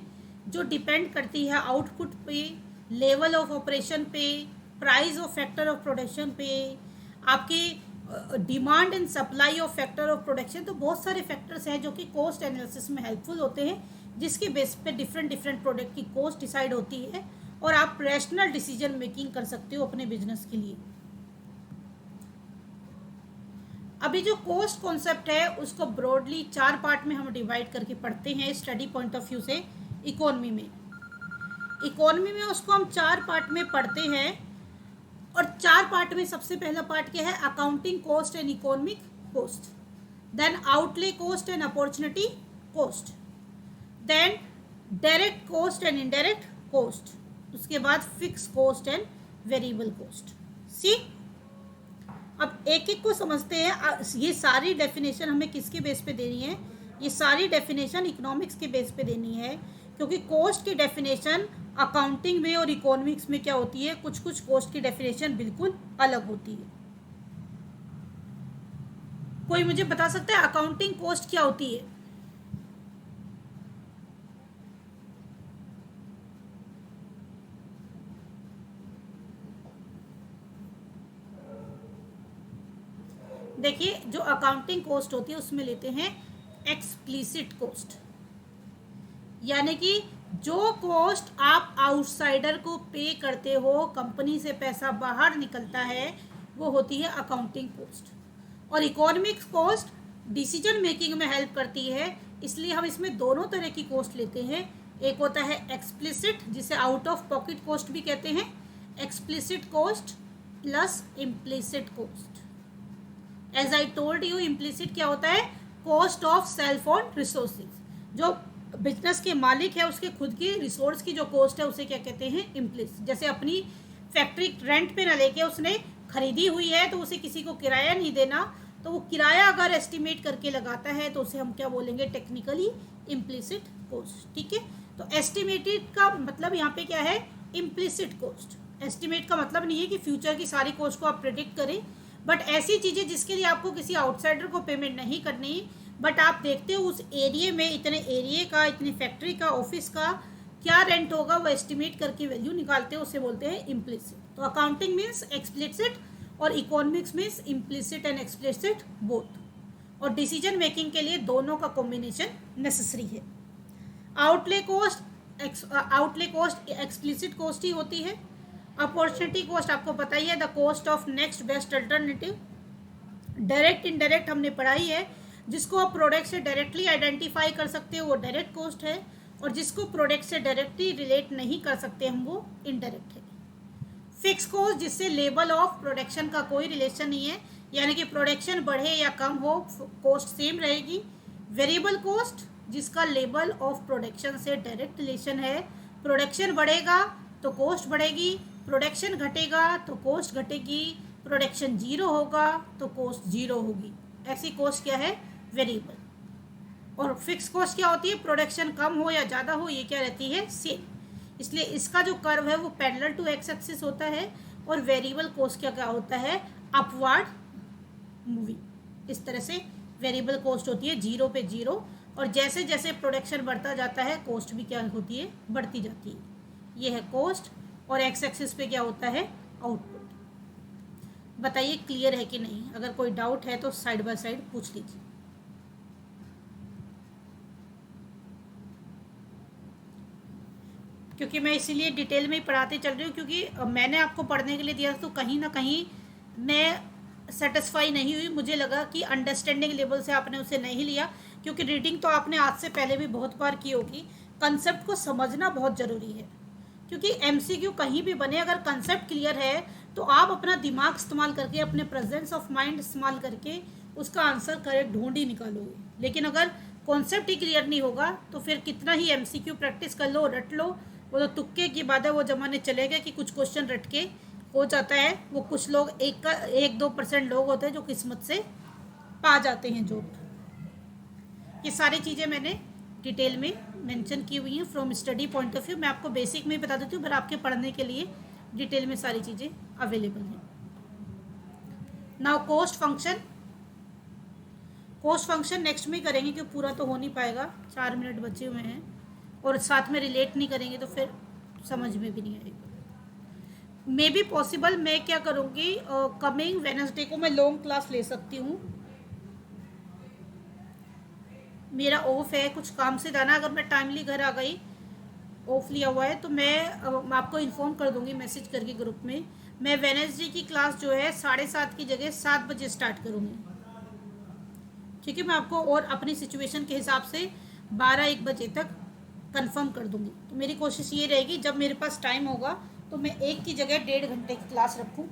जो डिपेंड करती है आउटपुट पे, लेवल ऑफ ऑपरेशन पे, price of factor of production पे, आपकी demand and supply of factor of production. तो बहुत सारे फैक्टर्स हैं जो कि कॉस्ट एनालिसिस में हेल्पफुल होते हैं, जिसके बेस पे डिफरेंट डिफरेंट प्रोडक्ट की कॉस्ट डिसाइड होती है और आप रैशनल डिसीजन मेकिंग कर सकते हो अपने बिजनेस के लिए। अभी जो कॉस्ट कॉन्सेप्ट है उसको ब्रॉडली 4 पार्ट में हम डिवाइड करके पढ़ते हैं स्टडी पॉइंट ऑफ व्यू से। इकोनॉमी में उसको हम 4 पार्ट में पढ़ते हैं, और 4 पार्ट में सबसे पहला पार्ट क्या है, accounting cost and economic cost, then outlay cost and opportunity cost, then direct cost and indirect cost, उसके बाद fix cost and variable cost. See अब एक एक को समझते हैं। ये सारी डेफिनेशन हमें किसके बेस पे देनी है, ये सारी डेफिनेशन इकोनॉमिक्स के बेस पे देनी है, क्योंकि कॉस्ट की डेफिनेशन अकाउंटिंग में और इकोनॉमिक्स में क्या होती है, कुछ कुछ कॉस्ट की डेफिनेशन बिल्कुल अलग होती है। कोई मुझे बता सकता है अकाउंटिंग कॉस्ट क्या होती है? देखिए, जो अकाउंटिंग कॉस्ट होती है उसमें लेते हैं एक्सप्लिसिट कॉस्ट, यानी कि जो कॉस्ट आप आउटसाइडर को पे करते हो, कंपनी से पैसा बाहर निकलता है, वो होती है अकाउंटिंग कॉस्ट। और इकोनॉमिक्स कॉस्ट डिसीजन मेकिंग में हेल्प करती है, इसलिए हम इसमें दोनों तरह की कॉस्ट लेते हैं। एक होता है एक्सप्लिसिट, जिसे आउट ऑफ पॉकेट कॉस्ट भी कहते हैं, explicit cost plus implicit cost. As I told you, implicit क्या होता है? Cost of self on resources. जो बिजनेस के मालिक है उसके खुद की रिसोर्स की जो कॉस्ट है उसे क्या कहते हैं? इम्प्लिसिट। जैसे अपनी फैक्ट्री रेंट पे ना लेके उसने खरीदी हुई है तो उसे किसी को किराया नहीं देना, तो वो किराया अगर एस्टिमेट करके लगाता है तो उसे हम क्या बोलेंगे? Technically implicit cost. ठीक है, तो एस्टिमेटेड का मतलब यहाँ पे क्या है? Implicit cost. एस्टिमेट का मतलब नहीं है कि फ्यूचर की सारी कॉस्ट को आप प्रेडिक्ट करें, बट ऐसी चीज़ें जिसके लिए आपको किसी आउटसाइडर को पेमेंट नहीं करनी, बट आप देखते हो उस एरिया में इतने एरिया का, इतनी फैक्ट्री का, ऑफिस का क्या रेंट होगा, वो एस्टिमेट करके वैल्यू निकालते हो, उसे बोलते हैं इम्प्लिसिट। तो अकाउंटिंग मीन्स एक्सप्लिसिट और economics means implicit and explicit both. और डिसीजन मेकिंग के लिए दोनों का कॉम्बिनेशन नेसेसरी है। आउटले कॉस्ट एक्सप्लिसिट कॉस्ट ही होती है। अपॉर्चुनिटी कॉस्ट आपको पता ही है, the cost of next best alternative. Direct indirect हमने पढ़ाई है, जिसको आप प्रोडक्ट से डायरेक्टली आइडेंटिफाई कर सकते हो वो डायरेक्ट कॉस्ट है, और जिसको प्रोडक्ट से डायरेक्टली रिलेट नहीं कर सकते हम वो इनडायरेक्ट है। फिक्स कॉस्ट, जिससे लेवल ऑफ प्रोडक्शन का कोई रिलेशन नहीं है, यानी कि प्रोडक्शन बढ़े या कम हो कॉस्ट सेम रहेगी। वेरिएबल कॉस्ट, जिसका लेवल ऑफ प्रोडक्शन से डायरेक्ट रिलेशन है, प्रोडक्शन बढ़ेगा तो कॉस्ट बढ़ेगी, प्रोडक्शन घटेगा तो कॉस्ट घटेगी, प्रोडक्शन जीरो होगा तो कॉस्ट जीरो होगी। ऐसी कॉस्ट क्या है? वेरिएबल। और फिक्स कॉस्ट क्या होती है? प्रोडक्शन कम हो या ज़्यादा हो, ये क्या रहती है? सेम। इसलिए इसका जो कर्व है वो पैरेलल टू एक्स एक्सिस होता है, और वेरिएबल कॉस्ट क्या क्या होता है? Upward moving. इस तरह से वेरिएबल कॉस्ट होती है जीरो पे जीरो, और जैसे जैसे प्रोडक्शन बढ़ता जाता है कॉस्ट भी क्या होती है? बढ़ती जाती है। ये है कॉस्ट, और एक्स एक्सिस पे क्या होता है? आउटपुट। बताइए क्लियर है कि नहीं? अगर कोई डाउट है तो साइड बाय साइड पूछ लीजिए। क्योंकि मैं इसीलिए डिटेल में ही पढ़ाते चल रही हूँ, क्योंकि मैंने आपको पढ़ने के लिए दिया तो कहीं ना कहीं मैं सेटिस्फाई नहीं हुई। मुझे लगा कि अंडरस्टैंडिंग लेवल से आपने उसे नहीं लिया, क्योंकि रीडिंग तो आपने आज से पहले भी बहुत बार की होगी। कंसेप्ट को समझना बहुत ज़रूरी है, क्योंकि एमसीक्यू कहीं भी बने, अगर कंसेप्ट क्लियर है तो आप अपना दिमाग इस्तेमाल करके, अपने प्रेजेंस ऑफ माइंड इस्तेमाल करके उसका आंसर करेक्ट ढूंढ ही निकालोगे। लेकिन अगर कॉन्सेप्ट ही क्लियर नहीं होगा तो फिर कितना ही एमसीक्यू प्रैक्टिस कर लो, रट लो, वो तो तुक्के की बात है। वो ज़माने चले गए कि कुछ क्वेश्चन रट के हो जाता है। वो कुछ लोग 1-2% लोग होते हैं जो किस्मत से पा जाते हैं जॉब। ये सारी चीज़ें मैंने डिटेल में मेंशन की हुई हैं from study point of view. मैं आपको बेसिक में ही बता देती हूँ, पर आपके पढ़ने के लिए डिटेल में सारी चीज़ें अवेलेबल हैं। नाउ कोस्ट फंक्शन नेक्स्ट में करेंगे, क्योंकि पूरा तो हो नहीं पाएगा, 4 मिनट बचे हुए हैं, और साथ में रिलेट नहीं करेंगे तो फिर समझ में भी नहीं आएगा। मे बी पॉसिबल मैं क्या करूँगी, कमिंग वेडनेसडे को मैं लॉन्ग क्लास ले सकती हूँ। मेरा ऑफ है, कुछ काम से जाना, अगर मैं टाइमली घर आ गई, ऑफ लिया हुआ है, तो मैं आपको इन्फॉर्म कर दूंगी मैसेज करके ग्रुप में। मैं वेडनेसडे की क्लास जो है 7:30 की जगह 7 बजे स्टार्ट करूँगी। ठीक है, मैं आपको और अपनी सिचुएशन के हिसाब से 12-1 बजे तक कंफर्म कर दूंगी। तो मेरी कोशिश ये रहेगी जब मेरे पास टाइम होगा तो मैं 1 की जगह 1.5 घंटे की क्लास रखूं।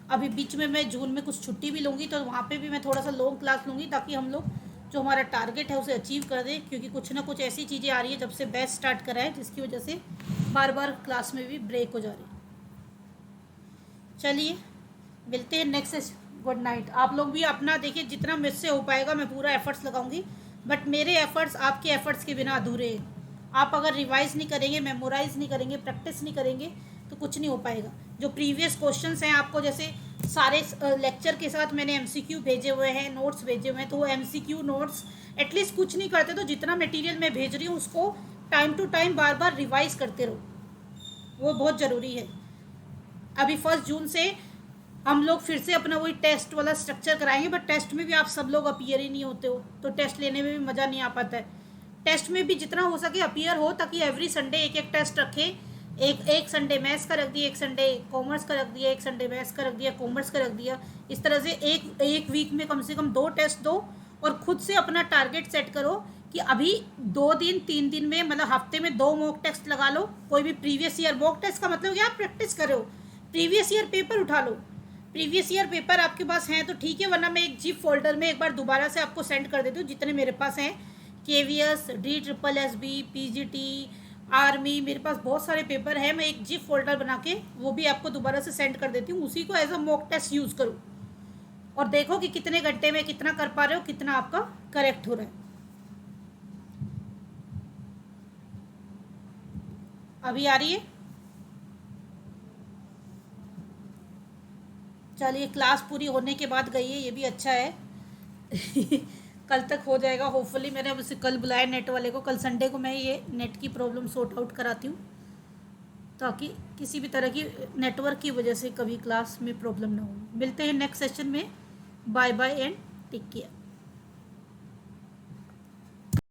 अभी बीच में मैं जून में कुछ छुट्टी भी लूँगी, तो वहाँ पे भी मैं थोड़ा सा लॉन्ग क्लास लूँगी, ताकि हम लोग जो हमारा टारगेट है उसे अचीव कर दें। क्योंकि कुछ ना कुछ ऐसी चीज़ें आ रही है जब से बैच स्टार्ट करा है, जिसकी वजह से बार बार क्लास में भी ब्रेक हो जा रही है। चलिए मिलते हैं नेक्स्ट। Good night. आप लोग भी अपना देखिए, जितना मुझसे हो पाएगा मैं पूरा एफर्ट्स लगाऊंगी, बट मेरे एफर्ट्स आपके एफर्ट्स के बिना अधूरे हैं। आप अगर रिवाइज नहीं करेंगे, मेमोराइज नहीं करेंगे, प्रैक्टिस नहीं करेंगे तो कुछ नहीं हो पाएगा। जो प्रीवियस क्वेश्चंस हैं आपको, जैसे सारे लेक्चर के साथ मैंने एमसीक्यू भेजे हुए हैं, नोट्स भेजे हुए हैं, तो वो एमसीक्यू नोट्स एटलीस्ट कुछ नहीं करते तो जितना मटेरियल मैं भेज रही हूँ उसको टाइम टू टाइम बार बार रिवाइज करते रहो, वो बहुत ज़रूरी है। अभी 1 जून से हम लोग फिर से अपना वही टेस्ट वाला स्ट्रक्चर कराएंगे, बट टेस्ट में भी आप सब लोग अपीयर ही नहीं होते हो, तो टेस्ट लेने में भी मज़ा नहीं आ पाता है। टेस्ट में भी जितना हो सके अपीयर हो, ताकि एवरी संडे एक एक टेस्ट रखें। एक संडे मैथ्स का रख दिया, एक संडे कॉमर्स का रख दिया, एक संडे मैथ्स का रख दिया, कॉमर्स का रख दिया। इस तरह से एक वीक में कम से कम 2 टेस्ट दो, और खुद से अपना टारगेट सेट करो कि अभी 2 दिन 3 दिन में, मतलब हफ्ते में 2 मॉक टेस्ट लगा लो। कोई भी प्रीवियस ईयर मॉक टेस्ट का मतलब क्या, आप प्रैक्टिस करो, प्रीवियस ईयर पेपर उठा लो। प्रीवियस ईयर पेपर आपके पास हैं तो ठीक है, वरना मैं एक जिप फोल्डर में एक बार दोबारा से आपको सेंड कर देती हूँ, जितने मेरे पास हैं, KVS, DSSB, PGT, आर्मी, मेरे पास बहुत सारे पेपर हैं। मैं एक जिप फोल्डर बना के वो भी आपको दोबारा से सेंड कर देती हूँ, उसी को as a mock test use करो और देखो कि कितने घंटे में कितना कर पा रहे हो, कितना आपका करेक्ट हो रहा है। अभी आ रही है? चलिए, क्लास पूरी होने के बाद गई है, ये भी अच्छा है। कल तक हो जाएगा होपफुली। मैंने अब उसे कल बुलाया नेट वाले को, कल संडे को मैं ये नेट की प्रॉब्लम सॉर्ट आउट कराती हूँ, ताकि किसी भी तरह की नेटवर्क की वजह से कभी क्लास में प्रॉब्लम ना हो। मिलते हैं नेक्स्ट सेशन में। Bye bye and take care.